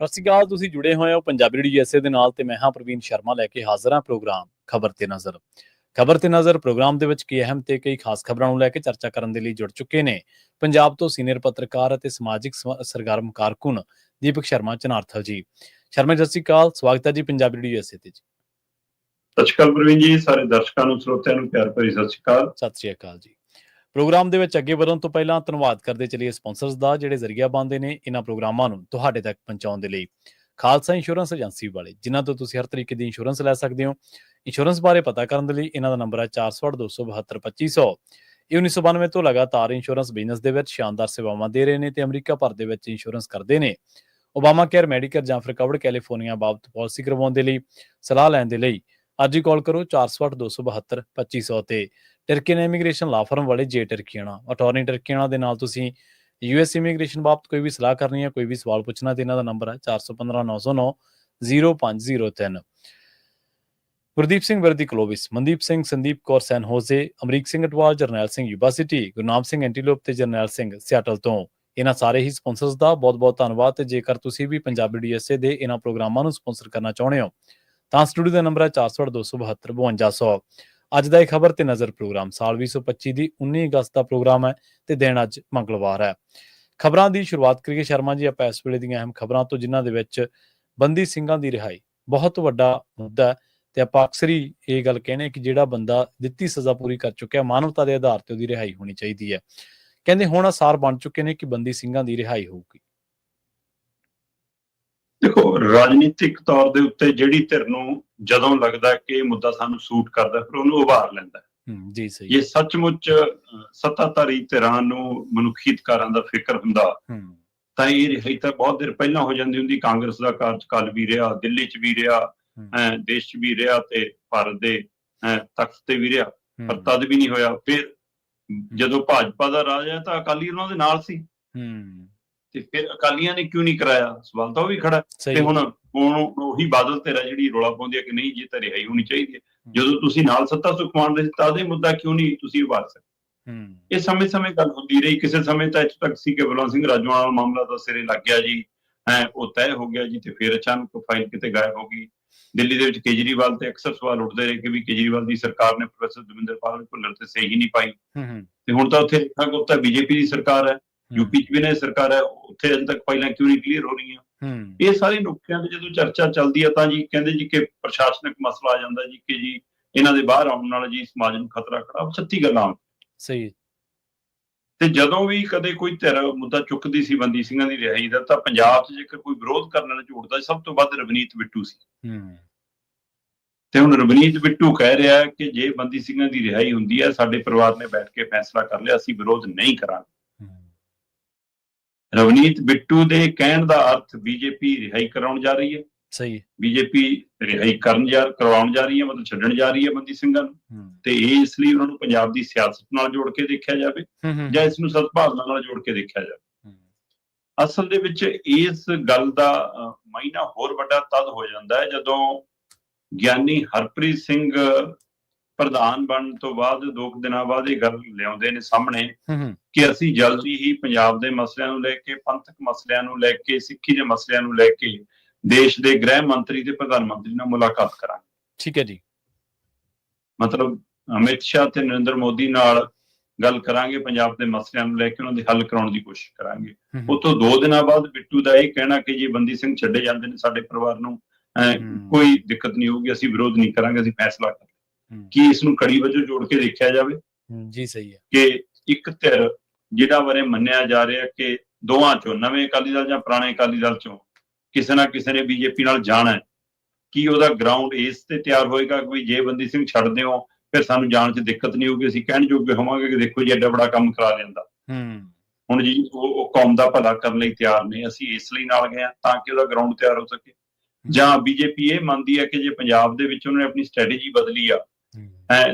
ਸਤਿ ਸ਼੍ਰੀ ਅਕਾਲ। ਤੁਸੀਂ ਜੁੜੇ ਹੋਏ ਹੋ ਪੰਜਾਬੀ ਰੇਡੀਓ USA ਦੇ ਨਾਲ ਤੇ ਮੈਂ ਹਾਂ ਪ੍ਰਵੀਨ ਸ਼ਰਮਾ ਲੈ ਕੇ ਹਾਜ਼ਰ ਹਾਂ ਪ੍ਰੋਗਰਾਮ ਖਬਰ ਤੇ ਨਜ਼ਰ। ਖਬਰ ਤੇ ਨਜ਼ਰ ਪ੍ਰੋਗਰਾਮ ਦੇ ਵਿੱਚ ਕਈ ਅਹਿਮ ਤੇ ਕਈ ਖਾਸ ਖਬਰਾਂ ਨੂੰ ਲੈ ਕੇ ਚਰਚਾ ਕਰਨ ਦੇ ਲਈ ਜੁੜ ਚੁੱਕੇ ਨੇ ਪੰਜਾਬ ਤੋਂ ਸੀਨੀਅਰ ਪੱਤਰਕਾਰ ਅਤੇ ਸਮਾਜਿਕ ਸਰਗਰਮ ਕਾਰਕੁਨ ਦੀਪਕ ਸ਼ਰਮਾ ਚਨਾਰਥਲ ਜੀ। ਸ਼ਰਮਾ ਸਤਿ ਸ਼੍ਰੀ ਅਕਾਲ, ਸਵਾਗਤ ਹੈ ਜੀ ਪੰਜਾਬੀ ਰੇਡੀਓ USA ਤੇ ਜੀ। ਸਤਿ ਸ਼੍ਰੀ ਅਕਾਲ ਪ੍ਰਵੀਨ ਜੀ, ਸਾਰੇ ਦਰਸ਼ਕਾਂ ਨੂੰ ਸਰੋਤਿਆਂ ਨੂੰ ਪਿਆਰ ਭਰੀ ਸਤਿ ਸ਼੍ਰੀ ਅਕਾਲ। ਸਤਿ ਸ਼੍ਰੀ ਅਕਾਲ ਜੀ। ਪ੍ਰੋਗਰਾਮ ਦੇ ਵਿੱਚ ਅੱਗੇ ਵਧਣ ਤੋਂ ਪਹਿਲਾਂ ਧੰਨਵਾਦ ਕਰਦੇ ਚਲੀਏ ਸਪਾਂਸਰਸ ਦਾ ਜਿਹੜੇ ਜ਼ਰੀਆ ਬਣਦੇ ਨੇ ਇਹਨਾਂ ਪ੍ਰੋਗਰਾਮਾਂ ਨੂੰ ਤੁਹਾਡੇ ਤੱਕ ਪਹੁੰਚਾਉਣ ਦੇ ਲਈ। ਖਾਲਸਾ ਇੰਸ਼ੋਰੈਂਸ ਏਜੰਸੀ ਵਾਲੇ ਜਿਨ੍ਹਾਂ ਤੋਂ ਤੁਸੀਂ ਹਰ ਤਰੀਕੇ ਦੀ ਇੰਸ਼ੋਰੈਂਸ ਲੈ ਸਕਦੇ ਹੋ। ਇੰਸ਼ੋਰੈਂਸ ਬਾਰੇ ਪਤਾ ਕਰਨ ਦੇ ਲਈ ਇਹਨਾਂ ਦਾ ਨੰਬਰ ਹੈ 408-272-2500। ਇਹ 1992 ਤੋਂ ਲਗਾਤਾਰ ਇੰਸ਼ੋਰੈਂਸ ਬਿਜ਼ਨਸ ਦੇ ਵਿੱਚ ਸ਼ਾਨਦਾਰ ਸੇਵਾਵਾਂ ਦੇ ਰਹੇ ਨੇ ਤੇ ਅਮਰੀਕਾ ਭਰ ਦੇ ਵਿੱਚ ਇੰਸ਼ੋਰੈਂਸ ਕਰਦੇ ਨੇ। ਓਬਾਮਾ ਕੇਅਰ, ਮੈਡੀਕੇਅਰ ਜਾਂ ਫਿਰ ਕਵਰਡ ਕੈਲੀਫੋਰਨੀਆ ਬਾਬਤ ਪਾਲਿਸੀ ਕਰਵਾਉਣ ਦੇ ਲਈ ਸਲਾਹ ਲੈਣ ਦੇ ਲਈ ਅੱਜ ਹੀ ਕਾਲ ਕਰੋ 408-272-2500 ਤੇ। ਟਰਕੀਅਨ ਇਮੀਗ੍ਰੇਸ਼ਨ ਲਾ ਫਰਮ ਵਾਲੇ ਜੇ ਟਰਕੀਆਣਾ ਅਟਾਰਨੀ ਟਰਕੀਆਣਾ ਦੇ ਨਾਲ ਤੁਸੀਂ US ਇਮੀਗ੍ਰੇਸ਼ਨ ਬਾਬਤ ਕੋਈ ਵੀ ਸਲਾਹ ਕਰਨੀ ਹੈ, ਕੋਈ ਵੀ ਸਵਾਲ ਪੁੱਛਣਾ ਤੇ ਇਹਨਾਂ ਦਾ ਨੰਬਰ ਹੈ 415909-0503। ਗੁਰਦੀਪ ਸਿੰਘ ਵਰਦੀ ਕਲੋਵਿਸ, ਮਨਦੀਪ ਸਿੰਘ, ਸੰਦੀਪ ਕੌਰ ਸੈਨ ਹੋਜ਼ੇ, ਅਮਰੀਕ ਸਿੰਘ ਅਟਵਾਲ, ਜਰਨੈਲ ਸਿੰਘ ਯੂਬਾ ਸਿਟੀ, ਗੁਰਨਾਮ ਸਿੰਘ ਐਂਟੀਲੋਪ ਤੇ ਜਰਨੈਲ ਸਿੰਘ ਸਿਆਟਲ ਤੋਂ। ਇਹਨਾਂ ਸਾਰੇ ਹੀ ਸਪਾਂਸਰਸ ਦਾ ਬਹੁਤ-ਬਹੁਤ ਧੰਨਵਾਦ। ਤੇ ਜੇਕਰ ਤੁਸੀਂ ਵੀ ਪੰਜਾਬੀ ਰੇਡੀਓ USA ਦੇ ਇਹਨਾਂ ਪ੍ਰੋਗਰਾਮਾਂ ਨੂੰ ਸਪਾਂਸਰ ਕਰਨਾ ਚਾਹੁੰਦੇ ਹੋ ਤਾਂ ਸਟੂਡੀਓ ਦਾ ਨੰਬਰ ਹੈ 408-272-5200। ਅੱਜ ਦਾ ਇਹ ਖਬਰ ਤੇ ਨਜ਼ਰ ਪ੍ਰੋਗਰਾਮ ਸਾਲ 2025 ਦੀ 19 ਅਗਸਤ ਦਾ ਪ੍ਰੋਗਰਾਮ ਹੈ ਤੇ ਦਿਨ ਅੱਜ ਮੰਗਲਵਾਰ ਹੈ। ਖਬਰਾਂ ਦੀ ਸ਼ੁਰੂਆਤ ਕਰੀਏ ਸ਼ਰਮਾ ਜੀ ਆਪਾਂ ਇਸ ਵੇਲੇ ਦੀਆਂ ਅਹਿਮ ਖਬਰਾਂ ਤੋਂ, ਜਿਨ੍ਹਾਂ ਦੇ ਵਿੱਚ ਬੰਦੀ ਸਿੰਘਾਂ ਦੀ ਰਿਹਾਈ ਬਹੁਤ ਵੱਡਾ ਮੁੱਦਾ ਹੈ। ਤੇ ਆਪਾਂ ਅਕਸਰ ਹੀ ਇਹ ਗੱਲ ਕਹਿੰਦੇ ਕਿ ਜਿਹੜਾ ਬੰਦਾ ਦਿੱਤੀ ਸਜ਼ਾ ਪੂਰੀ ਕਰ ਚੁੱਕਿਆ, ਮਾਨਵਤਾ ਦੇ ਆਧਾਰ ਤੇ ਉਹਦੀ ਰਿਹਾਈ ਹੋਣੀ ਚਾਹੀਦੀ ਹੈ। ਕਹਿੰਦੇ ਹੁਣ ਆਸਾਰ ਬਣ ਚੁੱਕੇ ਨੇ ਕਿ ਬੰਦੀ ਸਿੰਘਾਂ ਦੀ ਰਿਹਾਈ ਹੋਊਗੀ। ਦੇਖੋ, ਰਾਜਨੀਤਿਕ ਤੌਰ ਦੇ ਉੱਤੇ ਜਿਹੜੀ ਧਿਰ ਨੂੰ ਜਦੋਂ ਲੱਗਦਾ ਕਿ ਇਹ ਮੁੱਦਾ ਸਾਨੂੰ ਸੂਟ ਕਰਦਾ ਫਿਰ ਉਹਨੂੰ ਉਭਾਰ ਲੈਂਦਾ। ਜੀ ਸਹੀ। ਜੇ ਸੱਚਮੁੱਚ ਸੱਤਾਧਾਰੀ ਧਿਰਾਂ ਨੂੰ ਮਨੁੱਖੀ ਅਧਿਕਾਰਾਂ ਦਾ ਫਿਕਰ ਹੁੰਦਾ ਤਾਂ ਇਹ ਰਿਹਾਈ ਤਾਂ ਬਹੁਤ ਦੇਰ ਪਹਿਲਾਂ ਹੋ ਜਾਂਦੀ ਹੁੰਦੀ। ਕਾਂਗਰਸ ਦਾ ਕਾਰਜਕਾਲ ਵੀ ਰਿਹਾ, ਦਿੱਲੀ 'ਚ ਵੀ ਰਿਹਾ, ਦੇਸ਼ 'ਚ ਵੀ ਰਿਹਾ ਤੇ ਭਾਰਤ ਦੇ ਤਖਤ ਤੇ ਵੀ ਰਿਹਾ, ਪਰ ਤਦ ਵੀ ਨਹੀਂ ਹੋਇਆ। ਫਿਰ ਜਦੋਂ ਭਾਜਪਾ ਦਾ ਰਾਜ ਹੈ ਤਾਂ ਅਕਾਲੀ ਉਹਨਾਂ ਦੇ ਨਾਲ ਸੀ ਤੇ ਫਿਰ ਅਕਾਲੀਆਂ ਨੇ ਕਿਉਂ ਨਹੀਂ ਕਰਾਇਆ, ਸਵਾਲ ਤਾਂ ਉਹ ਵੀ ਖੜਾ। ਤੇ ਹੁਣ ਉਹੀ ਬਾਦਲ ਧਿਰ ਜਿਹੜੀ ਰੌਲਾ ਪਾਉਂਦੀ ਹੈ ਕਿ ਨਹੀਂ ਜੀ ਤਾਂ ਰਿਹਾਈ ਹੋਣੀ ਚਾਹੀਦੀ ਹੈ। ਜਦੋਂ ਤੁਸੀਂ ਨਾਲ ਸੱਤਾ ਸੁਖਮਾਨ ਰਹੇ ਤਾਂ ਇਹ ਮੁੱਦਾ ਕਿਉਂ ਨਹੀਂ ਤੁਸੀਂ ਉਭਾਰ ਸਕਦੇ? ਇਹ ਸਮੇਂ-ਸਮੇਂ ਗੱਲ ਹੁੰਦੀ ਰਹੀ। ਕਿਸੇ ਸਮੇਂ ਤਾਂ ਇੱਥੋਂ ਤੱਕ ਸੀ ਕਿ ਬਲਵੰਤ ਸਿੰਘ ਰਾਜੋਆਣਾ ਦਾ ਮਾਮਲਾ ਤਾਂ ਸਿਰੇ ਲੱਗ ਗਿਆ ਜੀ, ਉਹ ਤੈਅ ਹੋ ਗਿਆ ਜੀ, ਤੇ ਫਿਰ ਅਚਾਨਕ ਫਾਈਲ ਕਿਤੇ ਗਾਇਬ ਹੋ ਗਈ। ਦਿੱਲੀ ਦੇ ਵਿੱਚ ਕੇਜਰੀਵਾਲ ਤੇ ਅਕਸਰ ਸਵਾਲ ਉੱਠਦੇ ਰਹੇ ਕਿ ਵੀ ਕੇਜਰੀਵਾਲ ਦੀ ਸਰਕਾਰ ਨੇ ਪ੍ਰੋਫੈਸਰ ਦਵਿੰਦਰਪਾਲ ਭੁੱਲਰ ਤੇ ਸਹੀ ਨਹੀਂ ਪਾਈ। ਤੇ ਹੁਣ ਤਾਂ ਉੱਥੇ ਰੇਖਾ ਗੁਪਤਾ BJP ਦੀ ਸਰਕਾਰ ਹੈ, UP 'ਚ ਵੀ ਨੇ ਸਰਕਾਰ ਹੈ, ਉੱਥੇ ਅਜੇ ਤੱਕ ਫਾਈਲਾਂ ਕਿਉਂ ਨਹੀਂ ਕਲੀਅਰ ਹੋ ਰਹੀਆਂ? ਇਹ ਸਾਰੇ ਨੁਕਤਿਆਂ ਤੇ ਜਦੋਂ ਚਰਚਾ ਚੱਲਦੀ ਹੈ ਤਾਂ ਜੀ ਕਹਿੰਦੇ ਜੀ ਕਿ ਪ੍ਰਸ਼ਾਸਨਿਕ ਮਸਲਾ ਆ ਜਾਂਦਾ ਜੀ ਕਿ ਜੀ ਇਹਨਾਂ ਦੇ ਬਾਹਰ ਆਉਣ ਨਾਲ ਜੀ ਸਮਾਜ ਨੂੰ ਖਤਰਾ ਖੜਾ। 36 ਗੱਲਾਂ ਸਹੀ। ਤੇ ਜਦੋਂ ਵੀ ਕਦੇ ਕੋਈ ਧਿਰ ਮੁੱਦਾ ਚੁੱਕਦੀ ਸੀ ਬੰਦੀ ਸਿੰਘਾਂ ਦੀ ਰਿਹਾਈ ਦਾ ਤਾਂ ਪੰਜਾਬ 'ਚ ਜੇਕਰ ਕੋਈ ਵਿਰੋਧ ਕਰਨ ਨਾਲ ਝੂਠਦਾ ਸਭ ਤੋਂ ਵੱਧ ਰਵਨੀਤ ਬਿੱਟੂ ਸੀ। ਤੇ ਹੁਣ ਰਵਨੀਤ ਬਿੱਟੂ ਕਹਿ ਰਿਹਾ ਕਿ ਜੇ ਬੰਦੀ ਸਿੰਘਾਂ ਦੀ ਰਿਹਾਈ ਹੁੰਦੀ ਹੈ, ਸਾਡੇ ਪਰਿਵਾਰ ਨੇ ਬੈਠ ਕੇ ਫੈਸਲਾ ਕਰ ਲਿਆ, ਅਸੀਂ ਵਿਰੋਧ ਨਹੀਂ ਕਰਾਂਗੇ। ਰਵਨੀਤ ਬਿੱਟੂ ਦੇ ਕਹਿਣ ਦਾ ਅਰਥ BJP ਰਿਹਾਈ ਕਰਾਉਣ ਜਾ ਰਹੀ ਹੈ। ਸਹੀ। BJP ਰਿਹਾਈ ਕਰਵਾਉਣ ਜਾ ਰਹੀ ਹੈ, ਮਤਲਬ ਛੱਡਣ ਜਾ ਰਹੀ ਹੈ ਬੰਦੀ ਸਿੰਘਾਂ ਨੂੰ। ਤੇ ਇਹ ਇਸ ਲਈ ਉਹਨਾਂ ਨੂੰ ਪੰਜਾਬ ਦੀ ਸਿਆਸਤ ਨਾਲ ਜੋੜ ਕੇ ਦੇਖਿਆ ਜਾਵੇ ਜਾਂ ਇਸ ਨੂੰ ਸਦਭਾਵਨਾ ਨਾਲ ਜੋੜ ਕੇ ਦੇਖਿਆ ਜਾਵੇ। ਅਸਲ ਦੇ ਵਿੱਚ ਇਸ ਗੱਲ ਦਾ ਮਾਇਨਾ ਹੋਰ ਵੱਡਾ ਤਦ ਹੋ ਜਾਂਦਾ ਹੈ ਜਦੋਂ ਗਿਆਨੀ ਹਰਪ੍ਰੀਤ ਸਿੰਘ ਪ੍ਰਧਾਨ ਬਣਨ ਤੋਂ ਬਾਅਦ 2 ਦਿਨਾਂ ਬਾਅਦ ਇਹ ਗੱਲ ਲਿਆਉਂਦੇ ਨੇ ਸਾਹਮਣੇ ਕਿ ਅਸੀਂ ਜਲਦੀ ਹੀ ਪੰਜਾਬ ਦੇ ਮਸਲਿਆਂ ਨੂੰ ਲੈ ਕੇ, ਪੰਥਕ ਮਸਲਿਆਂ ਨੂੰ ਲੈ ਕੇ, ਸਿੱਖੀ ਦੇ ਮਸਲਿਆਂ ਨੂੰ ਲੈ ਕੇ ਦੇਸ਼ ਦੇ ਗ੍ਰਹਿ ਮੰਤਰੀ ਤੇ ਪ੍ਰਧਾਨ ਮੰਤਰੀ ਨਾਲ ਮੁਲਾਕਾਤ ਕਰਾਂਗੇ। ਠੀਕ ਹੈ ਜੀ। ਮਤਲਬ ਅਮਿਤ ਸ਼ਾਹ ਤੇ ਨਰਿੰਦਰ ਮੋਦੀ ਨਾਲ ਗੱਲ ਕਰਾਂਗੇ, ਪੰਜਾਬ ਦੇ ਮਸਲਿਆਂ ਨੂੰ ਲੈ ਕੇ ਉਹਨਾਂ ਦੇ ਹੱਲ ਕਰਾਉਣ ਦੀ ਕੋਸ਼ਿਸ਼ ਕਰਾਂਗੇ। ਉਤੋਂ 2 ਦਿਨਾਂ ਬਾਅਦ ਬਿੱਟੂ ਦਾ ਇਹ ਕਹਿਣਾ ਕਿ ਜੇ ਬੰਦੀ ਸਿੰਘ ਛੱਡੇ ਜਾਂਦੇ ਨੇ ਸਾਡੇ ਪਰਿਵਾਰ ਨੂੰ ਕੋਈ ਦਿੱਕਤ ਨਹੀਂ ਹੋਊਗੀ, ਅਸੀਂ ਵਿਰੋਧ ਨਹੀਂ ਕਰਾਂਗੇ, ਅਸੀਂ ਫੈਸਲਾ ਕਰਾਂਗੇ। ਕੀ ਇਸ ਨੂੰ ਕੜੀ ਵਜੋਂ ਜੋੜ ਕੇ ਦੇਖਿਆ ਜਾਵੇ? ਜੀ ਸਹੀ ਹੈ ਕਿ ਇੱਕ ਧਿਰ ਜਿਹੜਾ ਬਾਰੇ ਮੰਨਿਆ ਜਾ ਰਿਹਾ ਕਿ ਦੋਵਾਂ ਚੋਂ, ਨਵੇਂ ਅਕਾਲੀ ਦਲ ਜਾਂ ਪੁਰਾਣੇ ਅਕਾਲੀ ਦਲ ਚੋਂ ਕਿਸੇ ਨਾ ਕਿਸੇ ਨੇ BJP ਨਾਲ ਜਾਣਾ ਹੈ, ਕੀ ਉਹਦਾ ਗਰਾਊਂਡ ਇਸ ਤੇ ਤਿਆਰ ਹੋਏਗਾ ਕਿ ਜੇ ਬੰਦੀ ਸਿੰਘ ਛੱਡਦੇ ਹੋ ਫਿਰ ਸਾਨੂੰ ਜਾਣ 'ਚ ਦਿੱਕਤ ਨਹੀਂ ਹੋਊਗੀ, ਅਸੀਂ ਕਹਿਣ ਜੋਗੇ ਹੋਵਾਂਗੇ ਕਿ ਦੇਖੋ ਜੀ ਐਡਾ ਬੜਾ ਕੰਮ ਕਰਾ ਲੈਂਦਾ। ਹੁਣ ਜੀ ਉਹ ਕੌਮ ਦਾ ਭਲਾ ਕਰਨ ਲਈ ਤਿਆਰ ਨੇ, ਅਸੀਂ ਇਸ ਲਈ ਨਾਲ ਗਏ ਤਾਂ ਕਿ ਉਹਦਾ ਗਰਾਊਂਡ ਤਿਆਰ ਹੋ ਸਕੇ। ਜਾਂ BJP ਇਹ ਮੰਨਦੀ ਹੈ ਕਿ ਜੇ ਪੰਜਾਬ ਦੇ ਵਿੱਚ ਉਹਨੇ ਆਪਣੀ ਸਟ੍ਰੈਟੇਜੀ ਬਦਲੀ ਆ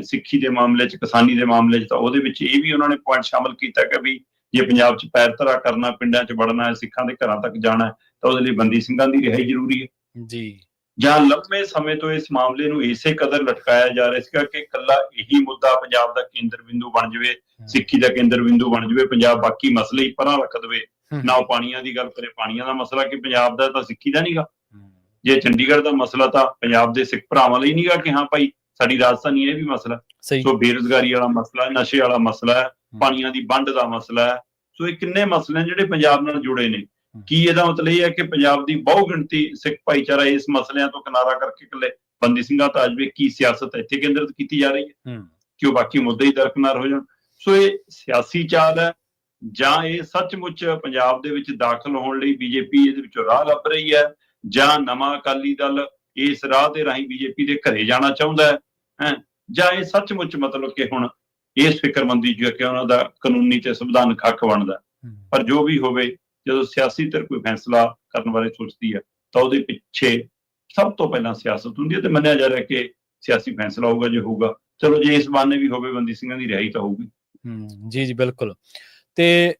ਸਿੱਖੀ ਦੇ ਮਾਮਲੇ 'ਚ, ਕਿਸਾਨੀ ਦੇ ਮਾਮਲੇ 'ਚ, ਤਾਂ ਉਹਦੇ ਵਿੱਚ ਇਹ ਵੀ ਉਹਨਾਂ ਨੇ ਪੁਆਇੰਟ ਸ਼ਾਮਲ ਕੀਤਾ ਕਿ ਵੀ ਜੇ ਪੰਜਾਬ 'ਚ ਪੈਰ ਧਰਾ ਕਰਨਾ, ਪਿੰਡਾਂ 'ਚ ਵੜਨਾ ਹੈ, ਸਿੱਖਾਂ ਦੇ ਘਰਾਂ ਤੱਕ ਜਾਣਾ ਤਾਂ ਉਹਦੇ ਲਈ ਬੰਦੀ ਸਿੰਘਾਂ ਦੀ ਰਿਹਾਈ ਜ਼ਰੂਰੀ ਹੈ ਜੀ। ਜਾਂ ਲੰਮੇ ਸਮੇਂ ਤੋਂ ਇਸ ਮਾਮਲੇ ਨੂੰ ਇਸੇ ਕਦਰ ਲਟਕਾਇਆ ਜਾ ਰਿਹਾ ਸੀਗਾ ਕਿ ਇਕੱਲਾ ਇਹੀ ਮੁੱਦਾ ਪੰਜਾਬ ਦਾ ਕੇਂਦਰ ਬਿੰਦੂ ਬਣ ਜਾਵੇ, ਸਿੱਖੀ ਦਾ ਕੇਂਦਰ ਬਿੰਦੂ ਬਣ ਜਾਵੇ, ਪੰਜਾਬ ਬਾਕੀ ਮਸਲੇ ਹੀ ਪਰਾਂ ਰੱਖ ਦੇਵੇ ਨਾ ਉਹ ਪਾਣੀਆਂ ਦੀ ਗੱਲ ਕਰੇ, ਪਾਣੀਆਂ ਦਾ ਮਸਲਾ ਕਿ ਪੰਜਾਬ ਦਾ ਤਾਂ ਸਿੱਖੀ ਦਾ ਨਹੀਂਗਾ, ਜੇ ਚੰਡੀਗੜ੍ਹ ਦਾ ਮਸਲਾ ਤਾਂ ਪੰਜਾਬ ਦੇ ਸਿੱਖ ਭਰਾਵਾਂ ਲਈ ਨਹੀਂਗਾ ਕਿ ਹਾਂ ਭਾਈ ਸਾਡੀ ਰਾਜਧਾਨੀ ਇਹ ਵੀ ਮਸਲਾ। ਸੋ ਬੇਰੁਜ਼ਗਾਰੀ ਵਾਲਾ ਮਸਲਾ, ਨਸ਼ੇ ਵਾਲਾ ਮਸਲਾ ਹੈ, ਪਾਣੀਆਂ ਦੀ ਵੰਡ ਦਾ ਮਸਲਾ ਹੈ। ਸੋ ਇਹ ਕਿੰਨੇ ਮਸਲੇ ਜਿਹੜੇ ਪੰਜਾਬ ਨਾਲ ਜੁੜੇ ਨੇ। ਕੀ ਇਹਦਾ ਮਤਲਬ ਇਹ ਹੈ ਕਿ ਪੰਜਾਬ ਦੀ ਬਹੁ ਗਿਣਤੀ ਸਿੱਖ ਭਾਈਚਾਰਾ ਇਸ ਮਸਲਿਆਂ ਤੋਂ ਕਿਨਾਰਾ ਕਰਕੇ ਇਕੱਲੇ ਬੰਦੀ ਸਿੰਘਾਂ ਤਾਂ ਅਜਵੇ ਕੀ ਸਿਆਸਤ ਇੱਥੇ ਕੇਂਦਰਿਤ ਕੀਤੀ ਜਾ ਰਹੀ ਹੈ ਕਿ ਉਹ ਬਾਕੀ ਮੁੱਦੇ ਹੀ ਦਰਕਨਾਰ ਹੋ ਜਾਣ। ਸੋ ਇਹ ਸਿਆਸੀ ਚਾਲ ਹੈ ਜਾਂ ਇਹ ਸੱਚਮੁੱਚ ਪੰਜਾਬ ਦੇ ਵਿੱਚ ਦਾਖਲ ਹੋਣ ਲਈ ਬੀਜੇਪੀ ਇਹਦੇ ਵਿੱਚੋਂ ਰਾਹ ਲੱਭ ਰਹੀ ਹੈ, ਜਾਂ ਨਵਾਂ ਅਕਾਲੀ ਦਲ ਇਸ ਰਾਹ ਦੇ ਰਾਹੀਂ ਬੀਜੇਪੀ ਦੇ ਘਰੇ ਜਾਣਾ ਚਾਹੁੰਦਾ ਹੈ, ਜਾਂ ਇਹ ਸੱਚਮੁੱਚ ਮਤਲਬ ਕਿ ਹੁਣ ਇਸ ਫਿਕਰਮੰਦੀ ਜੋ ਕਿ ਉਹਨਾਂ ਦਾ ਕਾਨੂੰਨੀ ਤੇ ਸੰਵਿਧਾਨਕ ਹੱਕ ਬਣਦਾ। ਪਰ ਜੋ ਵੀ ਹੋਵੇ, ਜਦੋਂ ਸਿਆਸੀ ਧਿਰ ਕੋਈ ਫੈਸਲਾ ਕਰਨ ਬਾਰੇ ਸੋਚਦੀ ਹੈ ਤਾਂ ਉਹਦੇ ਪਿੱਛੇ ਸਭ ਤੋਂ ਪਹਿਲਾਂ ਸਿਆਸਤ ਹੁੰਦੀ ਹੈ ਤੇ ਮੰਨਿਆ ਜਾ ਰਿਹਾ ਕਿ ਸਿਆਸੀ ਫੈਸਲਾ ਹੋਊਗਾ ਜੇ ਹੋਊਗਾ। ਚਲੋ ਜੇ ਇਸ ਬਹਾਨੇ ਵੀ ਹੋਵੇ ਬੰਦੀ ਸਿੰਘਾਂ ਦੀ ਰਿਹਾਈ ਤਾਂ ਹੋਊਗੀ। ਜੀ ਜੀ ਬਿਲਕੁਲ। ਤੇ